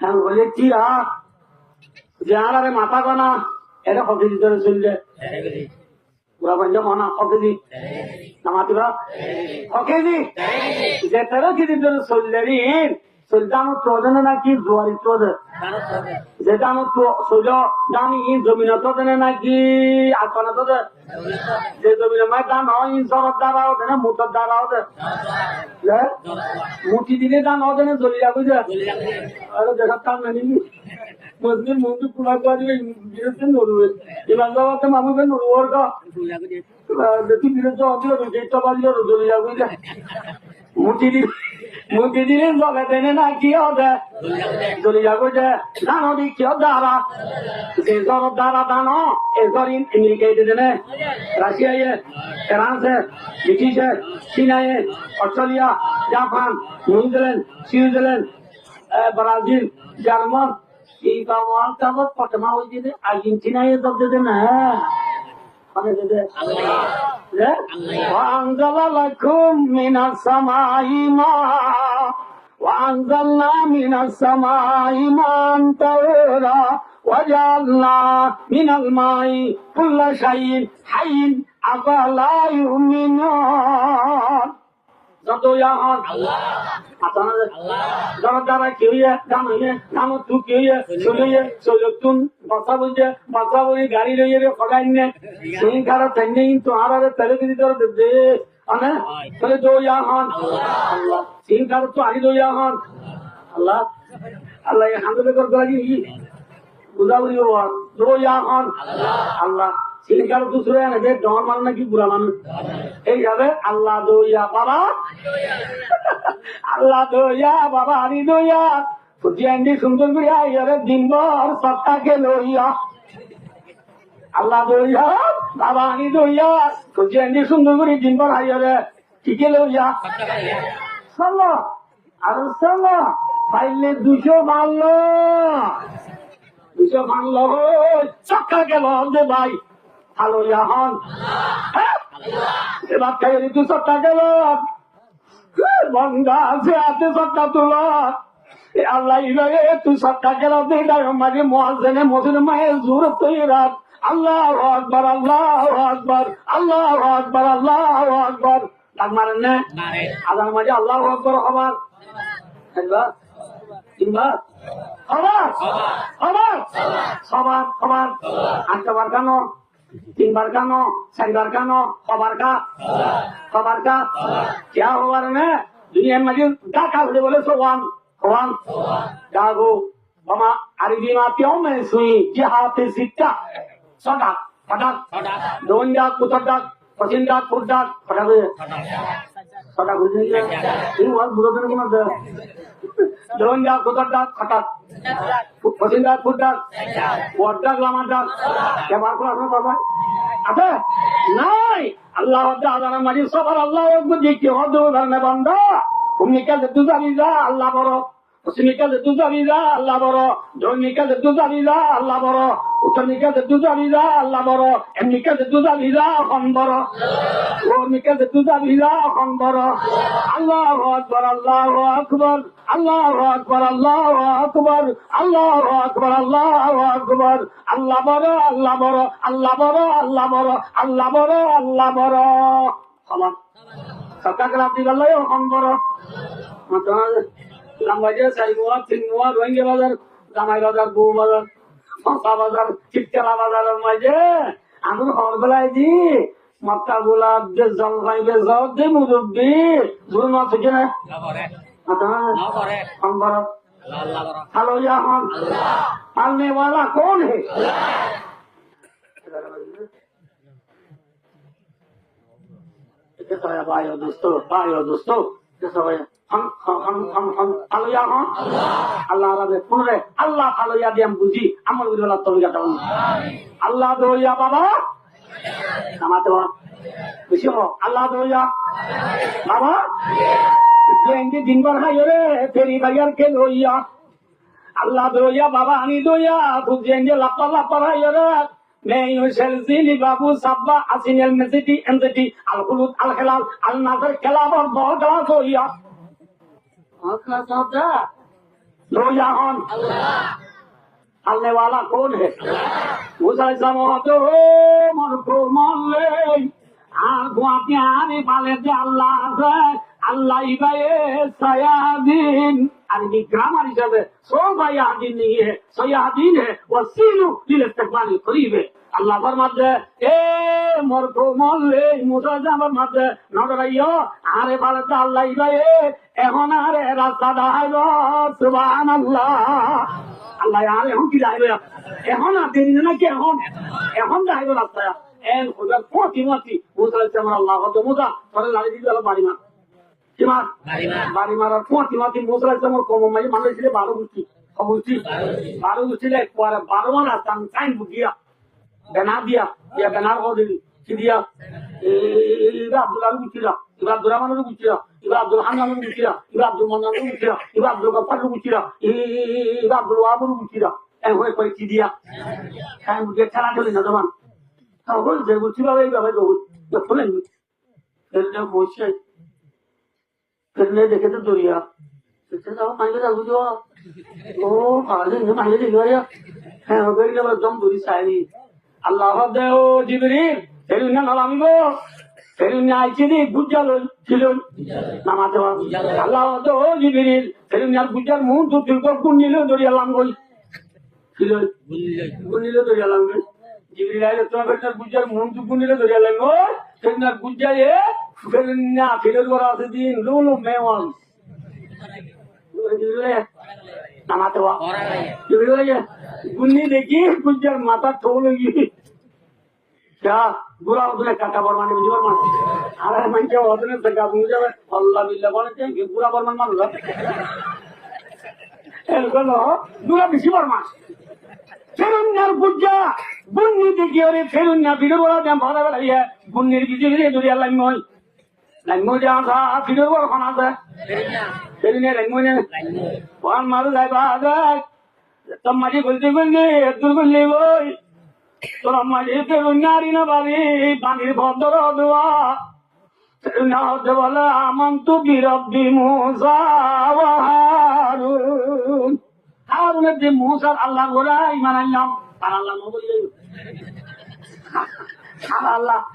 हम बोले क्या যারা মাথা কানা এটা কত দিতে চলছে পুরা বন্ধ মানা কত দি নামাতিবা ওকে দি যে তারা কি দিতে চললে সুলতান প্রধান নাকি জোয়ারি প্রধান যেটা ছিল জানি জমিন প্রধান নাকি আসনা তো যে জমিন দান হয় ইনসর দ্বারা ওঠে না মুঠর দ্বারা ওঠে মুঠি দিলে দান ওঠে না জলিয়া বুঝে দেখার কাম নেই মুসলিম মুন্ডু পুরা করে বিরুদ্ধে নড়বে এবার যাওয়াতে মানুষকে নড়বর দেখি বিরুদ্ধে অঞ্চল যেটা বাজলো জলিয়া বুঝে মুঠি দিলে জলে দেনে না কি হবে জলিয়া বুঝে জানো দি কি দ্বারা যে জর দ্বারা দানো এজর আমেরিকা দেনে রাশিয়া ফ্রান্স ব্রিটিশ চীনা Australia Japan New Zealand Switzerland Brazil German এই বাবার কাগজ পটমা হয়ে দিলে আর্জেন্টিনায় জব দেবে না وأنزل لكم من السماء ماء وأنزلنا من السماء ماء طهورا وجعلنا من الماء كل شيء حي أفلا يؤمنون Zadoyan Allah Zaradara kiye damine namu tu kiye soyotun basabuje basaburi gari loye khodainne sei kara tanne to arare telegi dor de ane tole doyan Allah sei kara to ari doyan Allah Allah ye hamdule kor gari budawri war doyan Allah সিলকার দুসরে আনে ডর মান নাকি বুড়া মানুষ এইভাবে আল্লাহ দইয়া বাবা আল্লাহ দইয়া বাবা আনি দইয়া ফুটিয়ান্ডি সুন্দর করে আইয়ারে দিনভর সত্তাকে লইয়া আল্লাহ দইয়া বাবা আনি দইয়া ফুটিয়ান্ডি সুন্দর করে দিনভর আইয়ারে ঠিকে লইয়া চলো আর চলো পাইলে 200 মারলো 200 মারলো চক্কা গেল দে ভাই Halo ya Han. Sebab kaya itu sota gelap. Bangga sehatnya sota tulah. Allah ilahi itu sota gelap tidak mari muazzin muazzin mahe zurat tirat. Allahu Akbar Allahu Akbar Allahu Akbar Allahu Akbar. Tak marne. Azan maje Allahu Akbar khabar. Hebat. Imba. Khabar. Khabar. Khabar. Khabar. Anta barkano. 3 बार का no 4 बार का no खबर का क्या हुआ रे दुनिया में का बोले सो वन जागो मामा अरबी में क्यों में सुई जिहाते सिक्का सदा फटा दोंडा कुतडा पसिंदा कुडा फटा सदा गुजर इन बात बुरा दिन को ना दोंडा कुतडा फटा पसिंदा कुडा वड्डा ग्लामाडा क्या बात को आपने बाबा अबे नहीं अल्लाह ताला माजी सबर अल्लाह को देखिए हो दो घर में बंदा तुम निकल दे दूसरा वीजा अल्लाह बरो उस निकल दे दूसरा वीजा अल्लाह बरो जो निकल दे दूसरा वीजा अल्लाह बरो उतर निकल दे दूसरा वीजा अल्लाह बरो एम निकल दे दूसरा वीजा कौन बरो वो निकल दे दूसरा वीजा कौन बरो अल्लाहु अकबर अल्लाहु अकबर अल्लाहु अकबर अल्लाहु अकबर अल्लाहु अकबर अल्लाहु अकबर अल्लाह बरो अल्लाह बरो अल्लाह बरो अल्लाह बरो अल्लाह बरो अल्लाह बरो सामान सबका कराती गल्ला यो कौन बरो मतलब लंबाजे साइमुआ तिमुआ रोएंगे बाजार जामाई बाजार बू बाजार मसा बाजार चिट्टा बाजार मजे आंदर खबर बेलाय दी मक्का गुलाब दे जलवाई दे जाओ दे मुरब्बी जुर्म আছে কি না ना करे हम बरो अल्लाह बरो हेलो या हम पालने वाला कौन है ভাই দোস্ত ভাই দোস্ত সবাই আল্লাহ পুনরে আল্লাহ ফালইয়া দিয়ে বুঝি আমল করি আল্লাহ দইয়া বাবা নামাতে বেশি আল্লাহ দইয়া বাবা দিনবার হাই রে ফেরি ভাইয়ার কে লইয়া আল্লাহ দইয়া বাবা আনি দইয়া বুঝেন যে লাপা লাপা হাই রে May Selzili Babu Sabba Asinel Mesiti Entity Al Kulut Al Hilal Al Nazar Kalabar Bogla Soya. Akla Sabda Soya on Allah Wala Kone Musa Samoto Marco Male Aguapiani Palete Allah Allah Ibaye Sayadin Arbi grammar হিসাবে সোয়ায়াদিন নিয়ে সয়াদিন হে Wasilu লিল ইস্তিকবাল করিবে আল্লাহ ফরমাতে এ মরকো মলে মুসা জামার মাঝে নগরাইও আরে বালতে আল্লাহ ইবায়ে এখন আরে রাস্তা দাইলো সুবহানাল্লাহ আল্লাহ আরে এখন কি দাইলো এখন আর দেরি না কি এখন দাইলো রাস্তা এন খুদা কোটিমতি মুসা জামার আল্লাহ তো মুসা পরে লাড়ি দিল বাড়িমা বাড়ি মারার পঁচিমাতি মোসরা যেমন কম মাঝে মানুষ ছিল 12 গুষ্টি অবস্থি 12 গুষ্টি 12 মান আসতাম সাইন বুকিয়া বেনা দিয়া বেনার দিলি কি দিয়া এবার আব্দুল আলম গুছিরা এবার আব্দুল রহমানের গুছিরা এবার আব্দুল হান্নানের গুছিরা এবার আব্দুল মান্নানের গুছিরা এবার আব্দুল গফারের গুছিরা এবার আব্দুল ওয়াহাবের গুছিরা হয়ে পরে কি দিয়া সাইন বুকিয়া খেলা চলি না জমান যে গুছি ভাবে এইভাবে খোলেন বসে करने देखे तो दुनिया मांगे था बुझो ओ आगे ने मांगे देखो यार है हो गई जब दम दूरी सारी अल्लाह दे ओ जिब्रील तेरी ना नामी गो तेरी ना आई थी बुझालो चिलो नामाते अल्लाह दे ओ जिब्रील तेरी ना बुझाल मुंह तो दिल को कुनिलो दुनिया लाम गई चिलो कुनिलो दुनिया लाम गई जिब्रील आए तो बेटा बुझाल मुंह तो कुनिलो दुनिया लाम गई तेरी ना बुझाए Filnya film orang sedih dulu mewah. Nama tua. Jadi aja. Bunyi deki kujar mata thol lagi. क्या बुरा उतने काटा बरमान में जीवन मान अरे मन के उतने सका मुझे अल्लाह बिल्ला बोले कि बुरा बरमान मान लो ऐसा लो बुरा बिसी बरमान फेरुन्नार बुज्जा बुन्नी देखिए और फेरुन्ना बिगड़ वाला जम भाड़ा वाला है बुन्नी बिजी बिजी दुनिया लाइन में Langmo jangan sah, video gua kan ada. Jadi langmonya. Wan malu saya bahagia. Tamaji gulti gulti, etul gulti boy. Tamaji terunyari na bali, bani bondoro dua. Terunyari dewala amantu birabbi Musa wa Harun. Harun di Musa Allah gula iman Allah. Allah mau beli. Allah.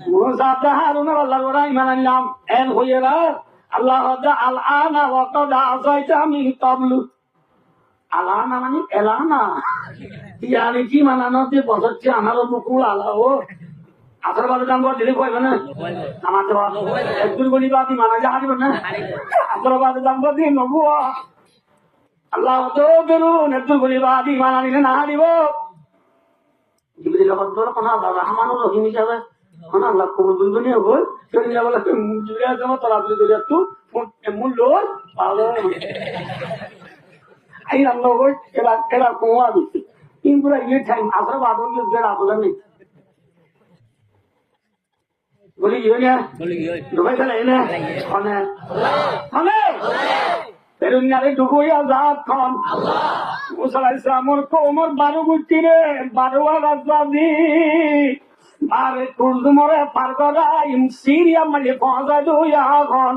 Musa Harun Allah gula iman Allah. En huyera Allah ada al-ana wa qad asaita min qablu. Alana mani elana. Yani ki manano te bosacche amaro mukul ala o. Asar bade dam bor dile koi bana. Namate ba. Ekdul goli badi mana jahari bana. Asar bade dam bor di nobu. Allah to beru ekdul goli badi mana ni na haribo. Jibril abdul kana rahmanur rahim hisabe kana Allah kubul bulbuni hol. Kani bola juriya jama tarabli dile tu emul lor palo. Ay Allah boy kela kuwa bi. In pura ye time asar badon ke gera bola nahi. बोली ये क्या Dubai का लेना कौन है हमें फिर उन्होंने डुबो या जात कौन मुसलमान और को उमर बारू गुच्ची ने बारू वाला सादी बारे कुर्द मोरे पारगोरा इन सीरिया में पहुंचा दो यहाँ कौन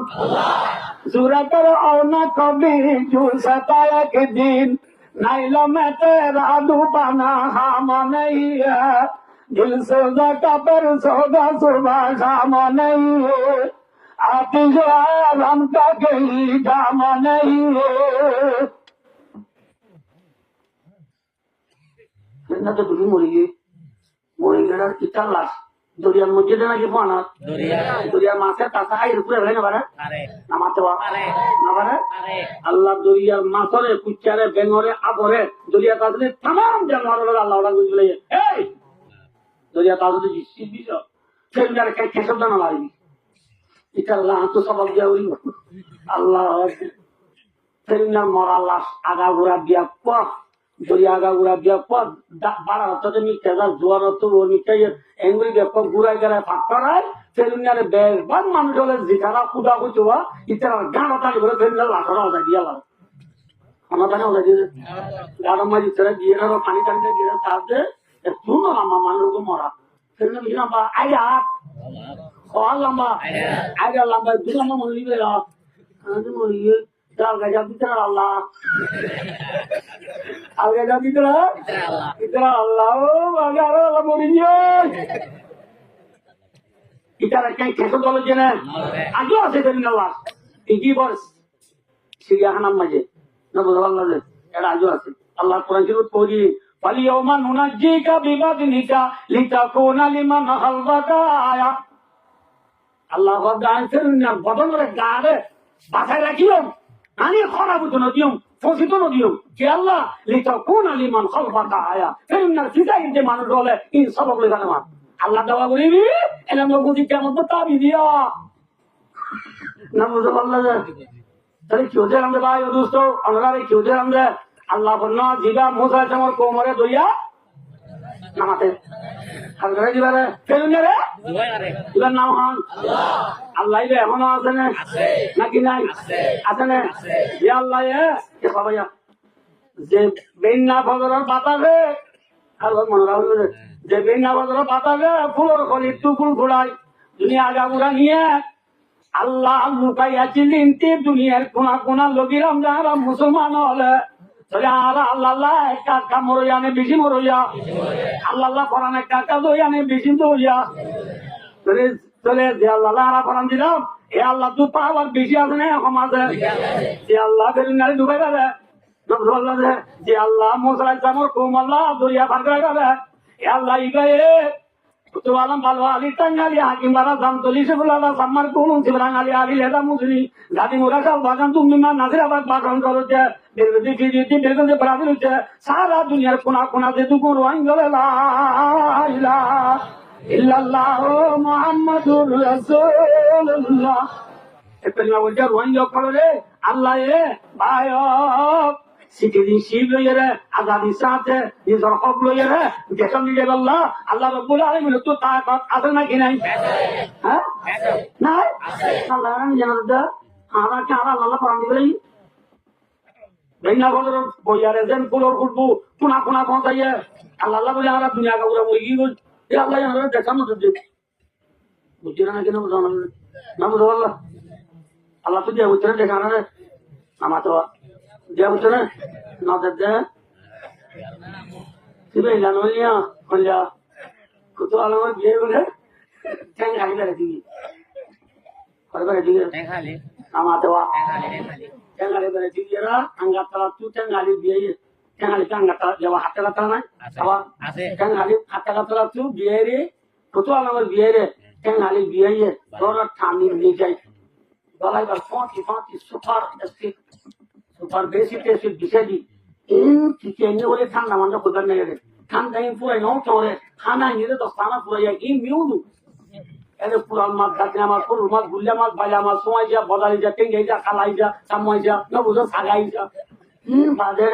सूरत और न कभी जो सताया के दिन नाइला में तेरा दुबाना हम नहीं है दिल सौदा का पर सौदा सुबह शाम नहीं है आतिश आलम का कहीं जाम नहीं है ना तो दूरी मुड़ी ना कितना लाश दुरिया मुझे देना की पाना दुरिया मासे तासा आई रुपये रहने वाला नमाते वाला ना वाला अल्लाह दुरिया मासोरे कुचारे बेंगोरे आबोरे दुरिया तासले तमाम जानवरों का अल्लाह वाला कुछ ले दरिया ताज़ तो जिस भी जो फिर मेरे क्या कैसे बनाना लाएगी এটা আল্লাহ তো সবাব দিয়া হইল আল্লাহ ফেরিনার মরা লাশ আগা ঘোরা দিয়া পর যদি আগা ঘোরা দিয়া পর বাড়া হতে মিটে যা জোয়ার হতো ও মিটাই এঙ্গুলি ব্যাপক ঘুরাই গেলে ফাঁক করায় ফেরিনারে বেশ বান মানুষ হলে জিখারা কুদা কুচু হওয়া ইতারা গান তাকে বলে ফেরিনার লাশরা হজা দিয়া লাগ আমার তাকে হজা দিয়ে গাড়া মারি ইতারা দিয়ে পানি টানিতে দিয়ে সাহায্যে তুন আমার মানুষ মরা ফেরিনা বিনা বা আইয়া Soal lama, ada lama itu lama mesti bela. Nanti mau iya, dah gajah kita Allah. Gajah kita Allah. Oh, gajah Allah murinya. Kita rakyat kesel kalau jenar. Ajo asal dari Allah. Tinggi bos. Siyah nama je. Nabi Allah je. Ada ajo asal. Allah Quran cerita poli. Paliyauman munajjika bibadnika litakuna liman khalqaka ayat. আল্লাহ বদলের গাড়ে বাসায় রাখিলাম আমি খরাব নদীম ফসিত নদীম কে আল্লাহ লিখা কোন আলিমান খলফাকা আয়া ফেরুনার ফিটাই যে মানুষ হলে ইন সবক লেখা নেওয়া আল্লাহ দেওয়া বলিবি এলাম বুঝি কেমন তো তাবি দিয়া না বুঝতে পারলে তাহলে কি হচ্ছে আমাদের ভাই দোস্ত আমরা কি হচ্ছে আমাদের আল্লাহ বন্য জিগা মোসা আমার কোমরে দইয়া নামাতে নাম হন আল্লাহ এখনো আছে নাকি নাই আছে না যে আল্লাহ যে বেন্না ফজরের বাতাসে আর মনে রাখবে যে বেন্না ফজরের বাতাসে ফুলের খলি টুকুল ঘোড়ায় দুনিয়া আগাগুড়া নিয়ে আল্লাহ লুকাই আছি লিনতে দুনিয়ার কোনা কোনা লগিরাম যারা মুসলমান হলে আল্লাহ কাকা মরইয়ানে বেশি মরইয়া আল্লাহ পরানে কাকা দইয়ানে বেশি দইয়া চলে যে আল্লাহ আরা পরান দিলাম এ আল্লাহ দু পাওয়ার বেশি আছে না সমাজে যে আল্লাহ বেরিনারে ডুবাই যাবে যে আল্লাহ মোসালাই চামর কোম আল্লাহ দরিয়া ভাগ যাবে এ আল্লাহ ইগায়ে Tualam balwa ali tangali hakim bara zam toli se bulala sammar kunun sibrang ali ali leda musri jadi murakal bagan tum mimma nazirabad bagan karo je bergedi fiji bergedi brazil je sara dunia kona kona de tu guru angale la ilaha illallah muhammadur rasulullah epelna bolja ruanjo karo re allah e bayo সিটিদিন Shiva লইরে Azadi সাথে নিজের হক লইরে যেসব নিজে আল্লাহ আল্লাহ রব্বুল আলামিন তো তাকত আছে নাকি নাই হ্যাঁ নাই আল্লাহ জানাদা আমরা কি আল্লাহ কোরআন দিবেন বেনা বলর বইয়ারে দেন কুলর কুলবু কোনা কোনা পৌঁছাইয়ে আল্লাহ আল্লাহ বলে আমরা দুনিয়া কাউরা মুরগি গো এ আল্লাহ জানাদা দেখানো দিবে বুঝিরা না কেন জানাল না বুঝো আল্লাহ আল্লাহ তো দিয়ে বুঝিরা দেখানো রে আমার তো dia betul na nada de siapa yang lanunya kerja kutu alam dia boleh teng kali dah lagi apa lagi nama tua teng kali dah lagi dia angkat telat tu teng kali dia teng kali angkat telat jawab hati telat na apa teng kali hati telat tu dia ni kutu alam dia ni teng kali dia ni orang thami ni jai balai berfont super speed super basic test bisa di ini kikiannya boleh thang nama anda kuda nih deh thang kain pura nong core thana ini deh dostana pura ya ini miu ada pura mat katnya mat pura mat gulya mat bala mat semua aja bodal aja tinggi aja kalah aja semua aja nggak butuh sagai aja bader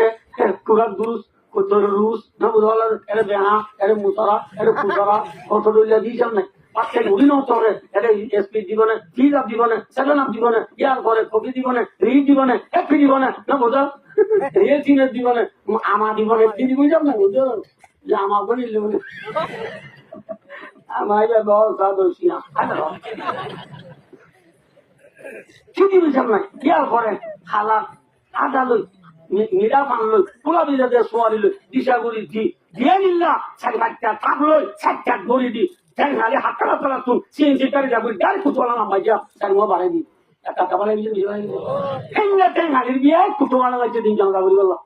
pura durus kotor rus nggak butuh ada beha ada musara ada pusara kotor dulu lagi jangan পাঁচটা ঘুরি নাও চলে এটা SP জীবনে ফিজ up জীবনে seven up জীবনে ইয়ার পরে coffee জীবনে রি জীবনে এফি জীবনে না বোঝা রিয়েল সিনের জীবনে আমার জীবনে কি জীবন যাব না বুঝো যে আমার বলি আমার বহুত সাদোশি না কি জীবন যাব না ইয়ার পরে খালা আদা লই মীরা পান লই পুরা বিজাতে সোয়ারি লই দিশাগুড়ি দি দিয়ে নিল্লা সাইডটা কাপ লই সাইডটা গড়ি দি teng hali hakka la tu sin sitari jabu dari kutuala na maja sari mo bare di kata kabale bi ni henga teng hali biya kutuala ga din jang jabu wala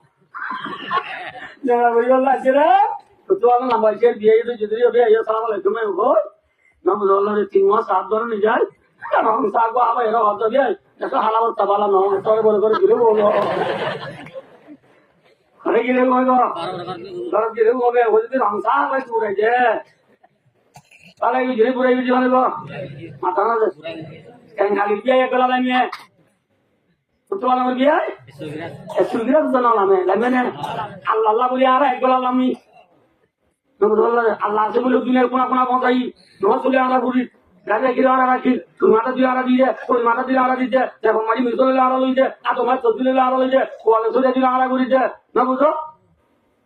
jabu wala jera kutuala na maja biya itu jidri obe ayo salam alaikum me go nam dolla re 3 মাস 7 ধরে নি যায় কারণ sago আবার এরা হতো বিয়া এটা হালাল তাবালা ন তোরে বলে করে দিলে বলো আরে গিলে গো ধর দিলে হবে ওই যদি রংসা হয় পুরে যে তাহলে এই জিরে পুরাই জীবনে গো মাথা না খালি বিয়ে গলা লামিয়ে তোমার আমার বিয়ে সুবিধা জানা লামে লামে না আল্লাহ আল্লাহ বলি আর এক গলা লামি আল্লাহ আছে বলে দুনিয়ার কোনা কোনা পৌঁছাই তোমার চলে আমরা ঘুরি গাড়ি কিনে আনা রাখি তুমি মাথা দিয়ে আনা দিয়ে ওই মাথা দিয়ে আনা দিতে দেখো মারি মিশলে আনা লইতে আর তোমার চোদ্দিলে আনা লইতে কোয়ালে চলে দিলে আনা ঘুরিতে না বুঝো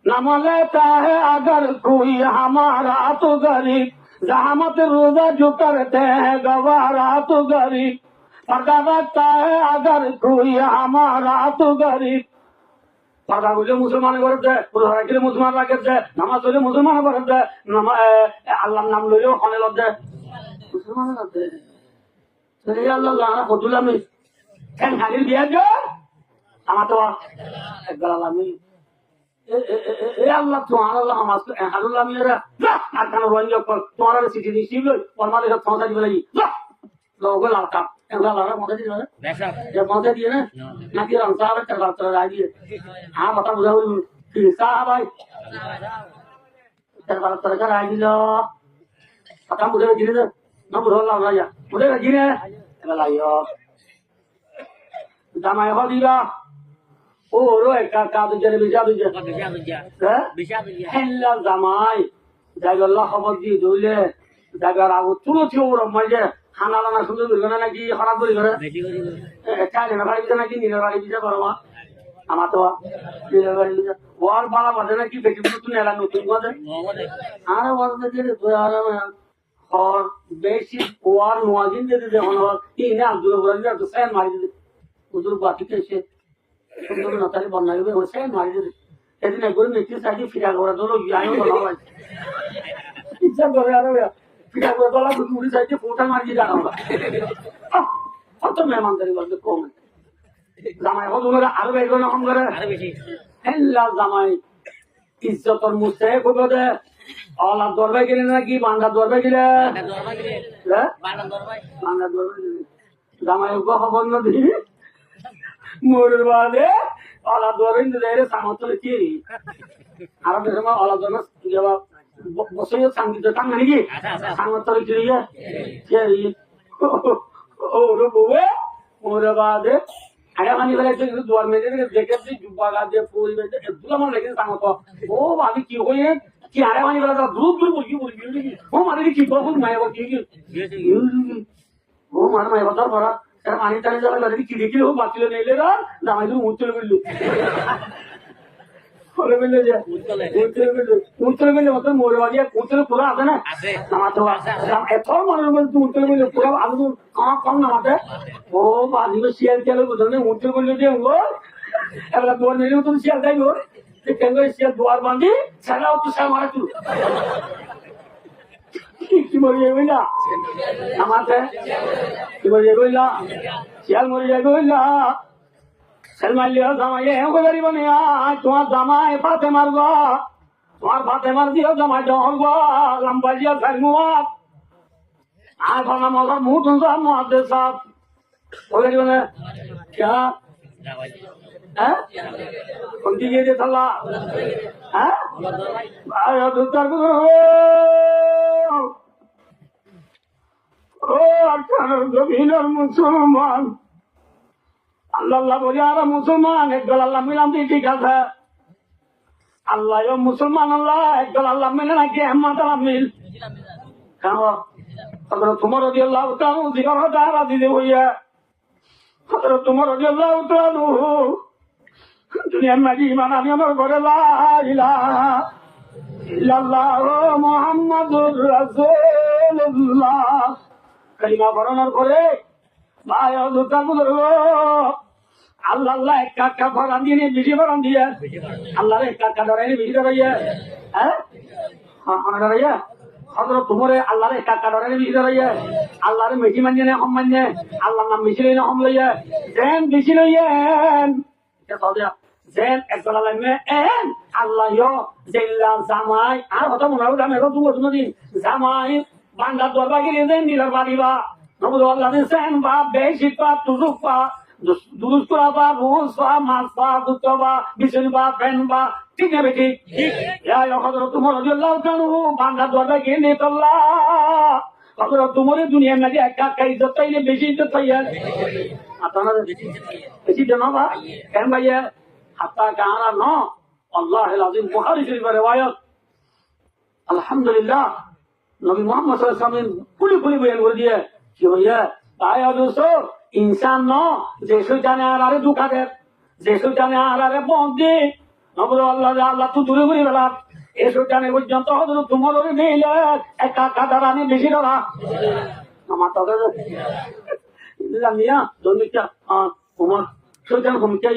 नाम लेता है अगर कोई हमारा तो गरीब जहामत रोजा जो करते हैं गवारा तो गरीब पर्दा रखता है अगर कोई हमारा तो गरीब पर्दा बुझे मुसलमान करते रोजा के मुसलमान रखते नमाज पढ़े मुसलमान करते अल्लाह नाम लो खाने लगते मुसलमान करते चलिए अल्लाह लाना फजुला में क्या खाली दिया जो हमारा तो एक गला में আল্লাহ তোমার আল্লাহ আমার হারুল্লাহ মিয়ারা আর কেন রঞ্জ তোমার চিঠি দিয়েছি পরমাদের পৌঁছা দিবে লাগি লোক লালকা এগুলা লালা পৌঁছা দিয়ে পৌঁছা দিয়ে না নাকি রংসা হবে তার রায় দিয়ে হ্যাঁ কথা বোঝা বলবো কি সাহা ভাই তার রায় দিল কথা বুঝে গিয়ে না বুঝলাম রাজা বুঝে গিয়ে এবার লাগিও জামাই দিলা ও রোয় কাকা দুজনে হেল্লা জামাই জায়গা খবর দিয়ে ধরলে জায়গার আগুন তুলো থিও মাঝে খানা লানা সুন্দর করি না নাকি খারাপ করি করে চাইলে বাড়ি দিতে নাকি নিজের বাড়ি দিতে পারো আমার তো নিজের বাড়ি দিতে ওর বাড়া বাজে নাকি বেশি নতুন এলা নতুন বাজে আরে বলতে বেশি ওয়ার নোয়া দিন দিতে যেমন তিনে আব্দুল সেন মারি দিতে উজুর বাতিকে এসে সুন্দর নাতালি বন্যা হবে ওই সেন মারি দিতে এদিন একবার মেট্রিক সাইডে ফিরা করে ধরো আয়ও বলা হয় ইচ্ছা করে আরো ফিরা করে বলা মুড়ি সাইডে ফোটা মারিয়ে জানা কত মেহমানদারি বলতে কম জামাই হজুরা আরো বের না কম করে হেল্লা জামাই ইজ্জতর মুছে কইবে দে অলা দরবে গেলে নাকি বান্দা দরবে গেলে বান্দা দরবে গেলে জামাই গো খবর না দি মোরের বাদে অলা দরবে দিলে সামতলে কি আর দেশে অলা দরবে যাবা বসে সঙ্গীত টাং নাকি সামতলে কি কে ও রে বউয়ে মোরের বাদে আরে মানি বলে যে দুয়ার মেজে দেখে জুব্বা গাছে ফুল বেঁধে এগুলো আমার লেগে সামতো ও ভাবি কি হয়ে কি আরে মানি বলে দূর দূর বলছি ও মানে কি বহুত মায়া বলছি ও মার মায়া বতার পড়া তার পানি টানি যাবে লাগে কি দেখি ও বাঁচলো নেইলে রা জামাই তুমি উঠলে বললো বলে বললে যে উঠলে বললে মতো মোর বাড়িয়া উঠলে পুরো আছে না নামাতে এত মনের মধ্যে উঠলে বললে পুরো আলু কম নামাতে ও বাড়িবে শিয়াল চালে বুঝলে উঠলে বললো যে এবার দুয়ার মেরে তুমি শিয়াল যাইব কেন শিয়াল দুয়ার বাঁধি সেটা তো সে মারা তুই কি মরে যাবে না আমাকে কি মরে যাবে না শিয়াল মরে যাবে না সেলমাইলিও জামাই এমন পারিব না তোমার জামাই পাতে মারব তোমার পাতে মার দিও জামাই ডরব লম্বা দিয়া ফেলবো আর ভাঙা মজার মুখ তুলতে মহাদে সব ওই পারিব না क्या কোন দিকে দিয়ে থালা হ্যাঁ ও আচ্ছা জমিনের মুসলমান আল্লাহ বলি আর মুসলমান একদল আল্লাহ মিলাম দিয়ে ঠিক আছে আল্লাহ মুসলমান আল্লাহ একদল আল্লাহ মিলে নাকি হেম্মাত আল্লাহ মিল কেন তোমার যদি আল্লাহ জিগার দিদি হইয়া তোমার যদি আল্লাহ দুনিয়ার মাঝি ইমান আমি আমার ঘরে মোহাম্মদুর রাসূলুল্লাহ কালিমা পড়ানোর পরে ভাই দোকান আল্লাহ আল্লাহ এক কাকা ফরান দিয়ে বেশি ফরান দিয়ে আল্লাহ এক কাকা ডরাইনি বেশি ডরাইয়া হ্যাঁ ডরাইয়া হজরত তোমারে আল্লাহরে এক কাকা ডরাইনি বেশি ডরাইয়া আল্লাহরে মেশি মানিয়ে না হম মানিয়ে আল্লাহর নাম বেশি লই না হম লইয়া যেন বেশি লইয়েন যেন একজন আল্লাহ এন আল্লাহ জেল্লা জামাই আর হতো মনে হয় আমি তুমি কোনদিন জামাই বান্দার দরবার গিয়ে দেন নিলার বাড়িবা নবুল আল্লাহ সেন বা বেশি পা তুজুক পা দুরুস করা বা রোজ বা মাছ বা দুধ বা বিছুন বা ফ্যান বা ঠিক না বেটি তোমার বান্দার দরবার গিয়ে নিয়ে তোল্লা হযরত তোমারে দুনিয়ার নাকি একা একা ইজ্জত চাইলে বেশি ইজ্জত পাইয়া আপনারা বেশি জানাবা কেন ভাইয়া হাত্তা কারা ন আল্লাহুল আযীম বুখারী শরীফের riwayat আলহামদুলিল্লাহ নবী মুহাম্মদ সাল্লাল্লাহু আলাইহি ওয়াসাল্লাম পুলি বয়ান করে দিয়ে কি ভাইয়া তাই দোস্ত ইনসান ন যে শয়তানে আরে দুঃখা দেয় যে শয়তানে আরে বন্দে নবী আল্লাহ তো দূরে করে বেলা এই শয়তানে পর্যন্ত হযরত তোমার ওরে নিলে একা একা দাঁড়ানি বেশি ধরা আমার তাদের জানিয়া দমিকা তোমার শয়তান ঘুমকে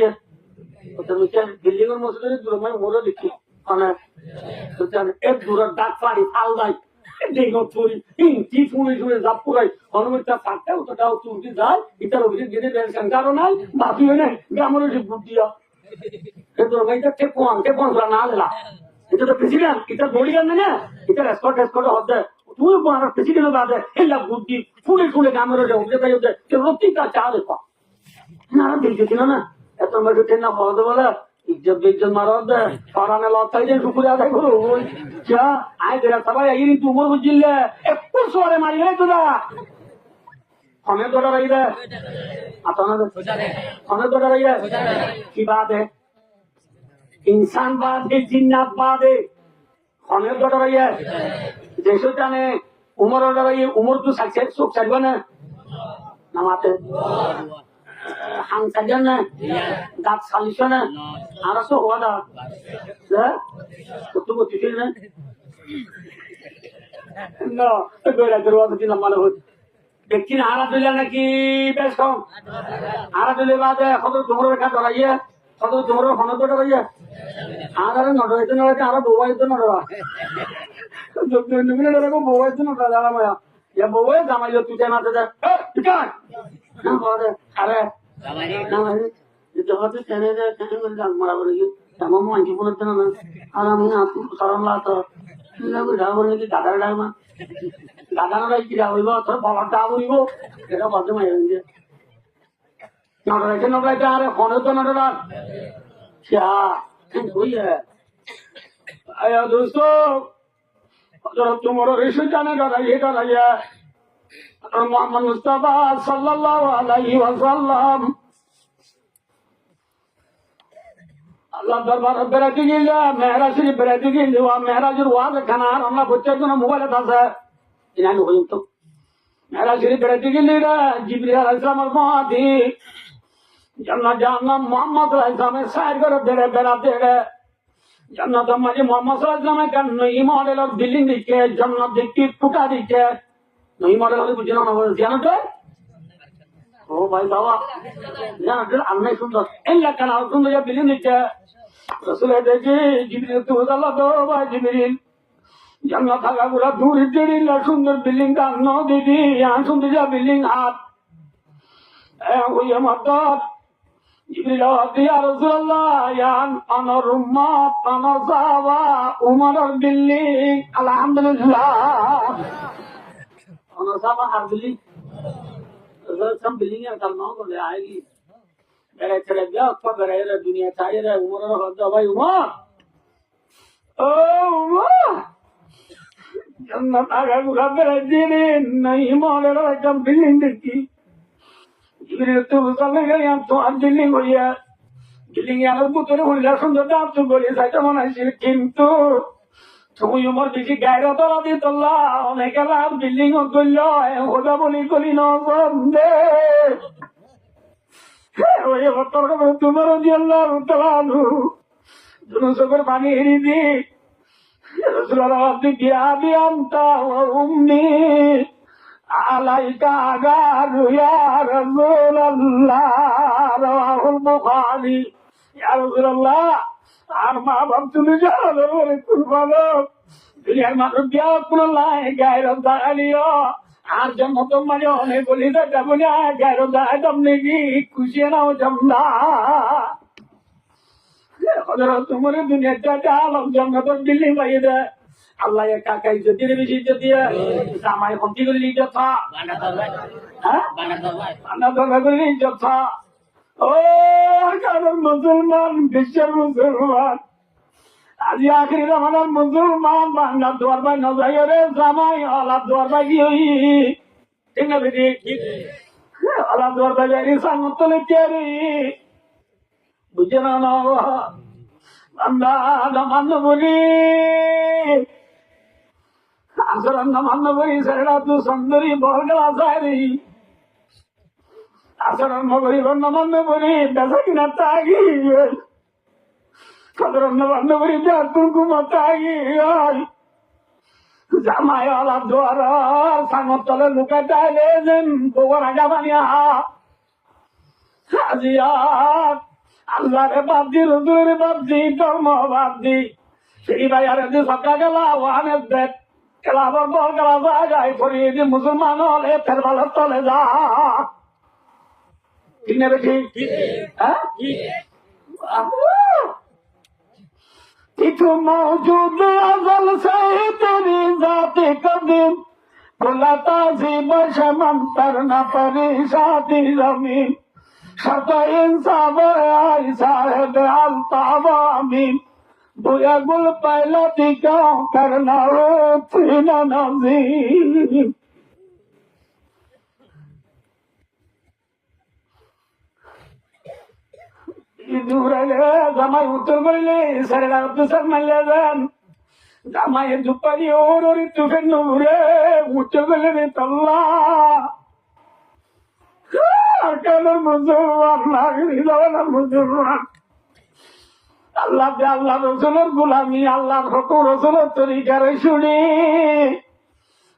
দমিকা বিল্ডিং এর মধ্যে দূরে মানে মোড়ে দেখি মানে শয়তান এক দূরের ডাক পানি ফাল দেয় দেখো চুরি ইঞ্চি চুরি জাপ পুরাই হনুমিটা পাটটা ওটাও চুরি যায় এটার অভিযোগ গেলে বেরসান কারণ নাই বাপি হয় না গ্রামের যে বুদ্ধিয়া কিন্তু এটা টেপন না আলেলা এটা তো প্রেসিডেন্ট এটা দড়ি গান না এটা রেসকর্ড হচ্ছে তুই আমার প্রেসিডেন্ট বাদে এলা বুদ্ধি ফুলে গ্রামের যে উঠে পাই হচ্ছে সে রতিটা চা দেখো না দেখছি না এত মাঝে ট্রেন হওয়া বলে ইজ্জত মারা দে সরানে লতাই যে শুকুরে আদায় করো যা আয় দেরা সবাই এই ঋতু উমর বুঝিলে একটু সরে মারি নাই তোরা অনেক দৌড়া রই রে অনেক দৌড়া রই রে কি বাদ है इंसान बात है जिन्नात बात है অনেক দৌড়া রই है जैसे जाने उमर दौड़ा रही है उमर तो सक्सेस सुख चाहिए ना नमाते হাং সাজান না দাঁত সালিশ না আর সো হওয়া দা কত বলছিস না না গোরা দরওয়া দিন মানে হচ্ছে দেখছেন আরা দিলে নাকি বেশ কম আরা দিলে বাদে কত তোমার রেখা ধরাইয়া কত তোমার হনদ ধরাইয়া আর নড়াইতে আরো বউয়াইতে নড়া মিনিট এরকম বউয়াইতে নড়া দাঁড়া মায়া ইয়া বউয়ে জামাইলো তুই না দে ঠিক আছে না বলে আরে जब कहने मारा बोलेगी तमाम मंची बोलते ना और हम सरम लाता बोलने की दादा डालमा दादा ना की डाल थोड़ा बाबा डाल এটা বাজে মাই হয়ে নড়াইতে আরে ফোনে তো নড়া क्या कोई है आया दोस्तों अगर तुम्हारा रिश्ते जाने का ये का है मोहम्मद मुस्तफा सल्लल्लाहु अलैहि वसल्लम अल्लाह दरबार बेराती गया मेहराज शरीफ बेराती गया मेहराजर वाज खाना अल्लाह बच्चे को मोबाइल था इनान हो तो मेहराज शरीफ बेराती गया जिब्रील अलैहिस सलाम मादी जन्नत जन्नत मोहम्मद अलैहिस सलाम सैर कर बेरे बेराते गए जन्नत में मोहम्मद अलैहिस सलाम का नई मॉडल और बिल्डिंग दिखे जन्नत दिखती फुटा दिखे नहीं मॉडल वाले बुझे ना जानो तो ओ भाई बाबा जानो तो अन्य सुंदर इन लखना सुंदर या बिल्डिंग दिखे रसूल देखी जिब्रील तो अल्लाह तो भाई जिब्रील जन्नत का पूरा दूर इतनी सुंदर बिल्डिंग का नो दीदी यहाँ सुंदर या बिल्डिंग हाथ वो ये मतलब जिब्रील या रसूल अल्लाह या अनर उम्मत अनर साहबा उमर और बिल्डिंग अल्हम्दुलिल्लाह अनर साहबा हर बिल्डिंग सब बिल्डिंग है कल नौ को ले आएगी मेरे चले गया उसका बेरे दुनिया चाहिए रे उमर और होता भाई उमर ओ उमर जन्नत आगे पूरा बेरे जीने नहीं माले रो एकदम बिल्डिंग देखी जिब्रील तो चले गए हम तो आज बिल्डिंग हुई है बिल्डिंग यार वो तो नहीं हुई सुंदर दाम तो बोले साइड में नहीं किंतु তুমি উমর বেশি গায়রা তোরা দি তোল্লা অনেক রাত বিল্ডিং ও করল হোদা বলি করি না বন্দে ওই বতর তোমার আল্লাহ তাআলা দুনো সবের পানি হেরি দি রাসূলুল্লাহ আপনি বিয়াবি আনতা ওয়া উম্মি আলাইকা গারু ইয়া রাসূলুল্লাহ রাওয়াহুল বুখারী ইয়া রাসূলুল্লাহ আর মা বাপ তুমি জানো বলে কুরবানো দুনিয়ার মানুষ দিয়া কোনো লাই গায়ের দাঁড়িও আর জন্ম তো মানে অনেক বলি তো যাবো না গায়ের দাঁড়ায় তুমি কি খুশি নাও জমনা তোমার দুনিয়াটা আলম জন্ম তো দিল্লি পাইয়ে দে আল্লাহ কাকা ইজ্জত দিয়ে বেশি ইজ্জত দিয়ে জামাই কমতি করলে ইজ্জত হ্যাঁ বানা দরবার করলে ইজ্জত ও কারণ মুসলমান বিশ্বের মুসলমান আজি আখরি রমাদান মুসলমান বাংলা দুয়ার ভাই নজাই রে জামাই আলাপ দুয়ার ভাই কি হই ঠিক না বেটি আলাপ দুয়ার ভাই যাই সামত তলে কেরি বুঝে না না বান্দা নামান্ন বলি আসর নামান্ন বলি সেটা তু সুন্দরী বলগলা সারি আসর বলি নামান্ন বলি বেসা কিনা তাগি সাধারণ বান্ধবী তুমি মতাগি জামাই আলাপ দোয়ার সাঙর তলে লুকাই চাইলে যেন গোবর আগা বানিয়া আজিয়া আল্লাহ রে বাদ দি রসুলের বাদ দি ধর্ম বাদ দি সেই ভাই আরে যে সকা গেলা ওয়ানের দেখ খেলাবার বল গেলা জায়গায় পড়িয়ে যে মুসলমান হলে ফের ভালো তলে যা ঠিক না বেশি হ্যাঁ تو موجود ازل سے تیری ذات قدیم بلا تازیب شمم ترنا پریشاتی زمین شرط انصاف آئی صاحب الطاب آمین بویا گل پہلا تکاؤ کرنا ہو تینا نظیم জামাই উত্তর করিলে সারেরা উত্তর মারলে যান জামাই দুপারি ওর তুফের নুরে উত্তর করলে রে তল্লা কেন মুসলমান মুসলমান আল্লাহ আল্লাহ রসুলের গুলামি আল্লাহর হকম রসুলের তরিকারে শুনি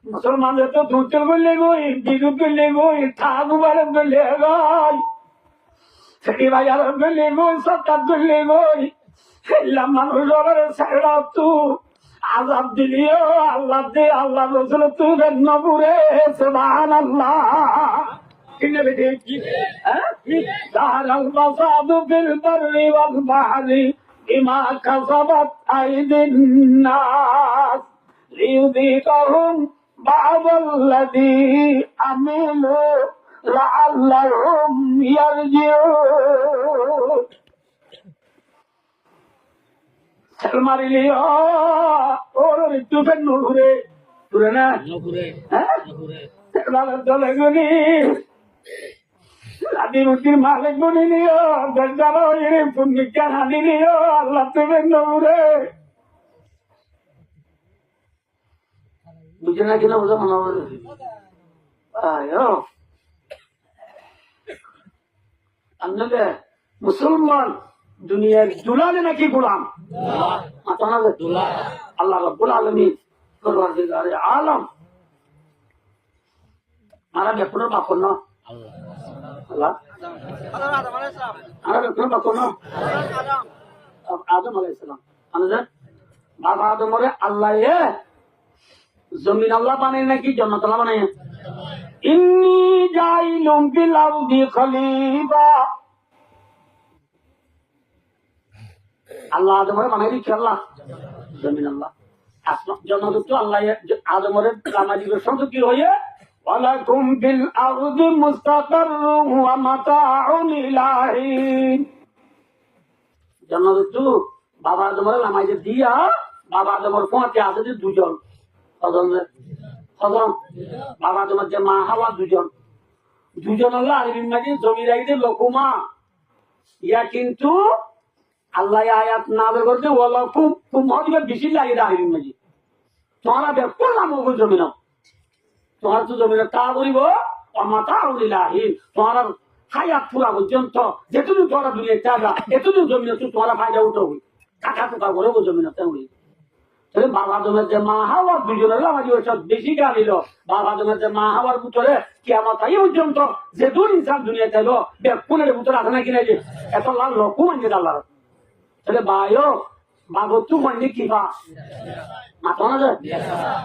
মুসলমানদের তো উত্তর করলে গই বিদ্যুৎ করলে গই ঠাকুমারে করলে গই সেটি বাজার করলে গই সরকার করলে গই মানুষের ছেড়া তু আজাব দিলিও আল্লাহ দে আল্লাহ রসুল তু নবুরে সুবহান আল্লাহ ঠিক না বেটি দাহারাল ফাসাদু ফিল বাররি ওয়াল বাহরি বিমা কাসাবাত আইদিন নাস লিয়ুযিকাহুম বা'দাল্লাযী আমিলু লাআল্লাহুম ইয়ারজিউন মারিলি ওর তুফের নুরে তুরে না চলে গুনি আদিমুদ্দিন মালিক গুনি নিও দরজারা ওই পুণ্যিকা হানি নিও আল্লাহ তুফের নুরে বুঝে না কিনা বোঝা মনে হবে আপনাকে মুসলমান দুনিয়ার দুলালে নাকি গোলাম আল্লাহ রাব্বুল আলামিন পরওয়ারদিগারে আলম মারা বেপুনের বাপ না আল্লাহ মারা বেপুনের বাপ না আদম আলাইহিস সালাম আমাদের বাবা আদমরে আল্লাহ জমিন আল্লাহ বানায় নাকি জান্নাত আল্লাহ বানায় ইন্নী জাইলুম ফিল আরদি খলিফা আল্লাহ আদমরে বানাই দিচ্ছে আল্লাহ জমিন আল্লাহ জান্নাত তো আল্লাহ আদমরে কামাজিবের সঙ্গে কি হয়ে ওয়ালাকুম ফিল আরদি মুস্তাকাররুন ওয়া মাতাউন ইলাহিন জান্নাত তো বাবা আদমরে নামাই দিয়া বাবা আদমর পৌঁছে আছে যে দুজন বাবা তোমার যে মা হাওয়া দুজন আল্লাহ আরবির মাঝে জমি রাখতে লকুমা ইয়া কিন্তু আল্লাহ আয়াত নাযিল করতে ওয়ালা খুব মহদিবে বেশি লাগে আরবির মাঝে তোমরা বেকুল নাম ওগো জমিন তোমার তো জমিন তা করিব অমাতা উলিলাহিন তোমার হায়াত পুরা পর্যন্ত যেটুকু তোমরা দুনিয়ায় চালা এতটুকু জমিন তো তোমরা ফায়দা উঠো কাকা টুকা করে ও জমিন তেমনি বাবা তোমার যে মা হাওয়ার দুজনের আমাদের সব বেশি গাড়িল বাবা তোমার যে মা হাওয়ার ভিতরে কি আমার তাই পর্যন্ত যে দুই ইনসান দুনিয়া চাইলো বেকুনের ভিতরে আছে না কিনা যে এত লাল লকু মানছে আল্লাহ তাহলে ভাইও বাবতু মানলে কি বা মাথা না যায়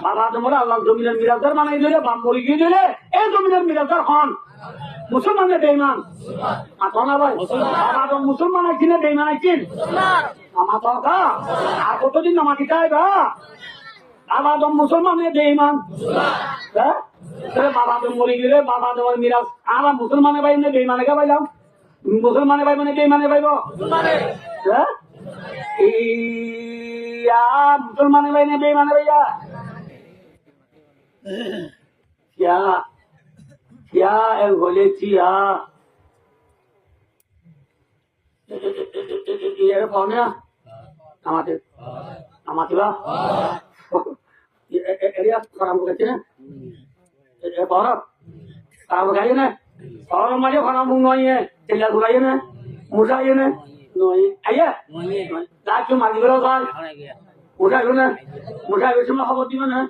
বাবা তোমার আল্লাহ জমিনের মিরাজদার বানাই দিলে বাপ মরি গিয়ে দিলে এই জমিনের মিরাজদার হন মুসলমানের বেইমান মাথা না ভাই বাবা তো মুসলমান আছি না বেইমান আছেন মাথা আর কতদিন নামাজি চাইবা বাবা তো মুসলমানের বেইমান বাবা তো মরি গেলে বাবা তোমার মিরাজ আর মুসলমানের ভাই না বেইমানে কে পাইলাম মুসলমানের ভাই মানে বেইমানে পাইব চিয়া মুসলমান ভাই না বেঈমান ভাইয়া চিয়া চিয়া এর বলে চিয়া এর পাওনে আমাদের আমাদের বা এরিয়া খারাপ গেছে না এ পাওনা খারাপ গেছে না और मजे खाना मुंह नहीं है चिल्ला घुराइए ना मुझाइए ना नहीं आइए लाख क्यों मार दिया साल मुझाइए ना मुझाइए इसमें खबर दी ना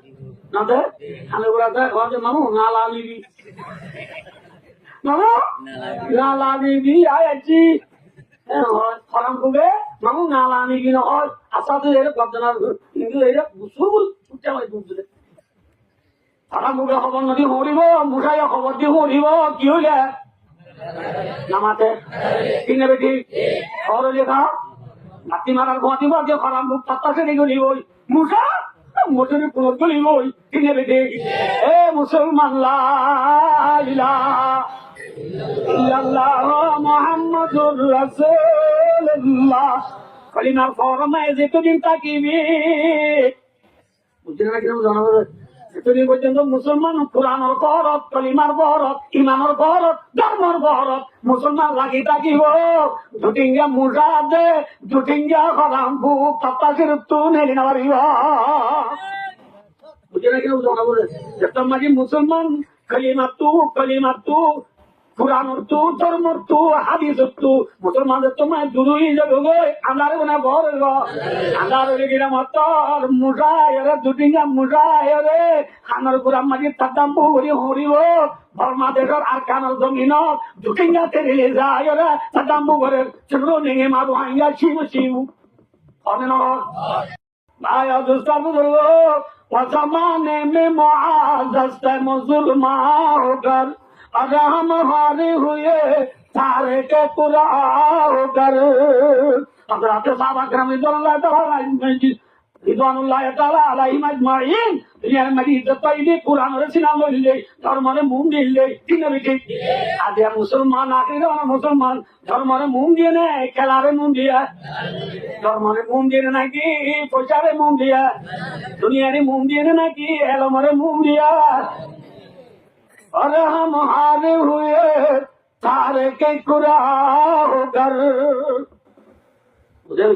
ना दे हमें बोला था वहाँ से मामू ना लाली भी मामू ना लाली भी आया जी खाना मुझे मामू ना लाली भी ना और ऐसा तो ये बदना इनको ये बुजुर्ग क्या है बुजुर्ग খানা মুখে খবর নদী হরিব মুখাইয়া খবর দি হরিব কি হইলে নামাতে কিনে বেটি খবর লেখা নাতি মারার ঘটিব যে খারাপ মুখ পাত্তাছে দেখি ওই মুখা মোটরে কোন গলিব ওই কিনে বেটি এ মুসলমান লা ইলাহা ইল্লাল্লাহ মুহাম্মাদুর রাসূলুল্লাহ কলিমার ফরমায় যেদিন তাকিবি বুঝছেন না কিরকম জানাবো এতদিন পর্যন্ত মুসলমান কোরআনের বহরত কলিমার বহরত ইমানের বহরত ধর্মের বহরত মুসলমান লাগি থাকিব দুটিঙ্গা মুজা দে দুটিঙ্গা খরাম বুক তাতাসির তু নেলি না পারিব বুঝে না কেউ জানা বলে যেটা মাঝে মুসলমান কলিমার তু কোরআনের তু ধর্মের তু হাদিসের তু মুসলমানদের তোমায় দুই যাবে গো আন্ধার কোনা ঘর আন্ধার হলে গেলাম তোর মুসায় দুটিঙ্গা মুসায় রে খানার কোরআন মাঝে তাদাম পুরি হরিব বর্মা দেশের আর কানার জমিন দুটিঙ্গা তেরে যায় রে তাদাম পুরে ছোট নেঙে মারু হাইয়া শিব শিব হবে না ভাই দুষ্টার বুঝল ওয়াসামানে মে মুআজ্জাজ মুসলমান হোকর अगर हम हारे हुए सारे के पूरा होकर अगर आपके साहब अकरम रिदवानुल्लाह ताला अलैहिम अजमाइन दुनिया में इज्जत पाइले कुरान रसिना लइले धर्मरे मुंह दिले तीन बिठी आदे मुसलमान आखिर ना मुसलमान धर्मरे मुंह दिए ने केलारे मुंह दिया धर्मरे मुंह दिए ना कि पैसारे मुंह दिया दुनिया रे मुंह दिए ना कि एलमरे मुंह दिया और हम हारे हुए सारे के कुरा होकर उधर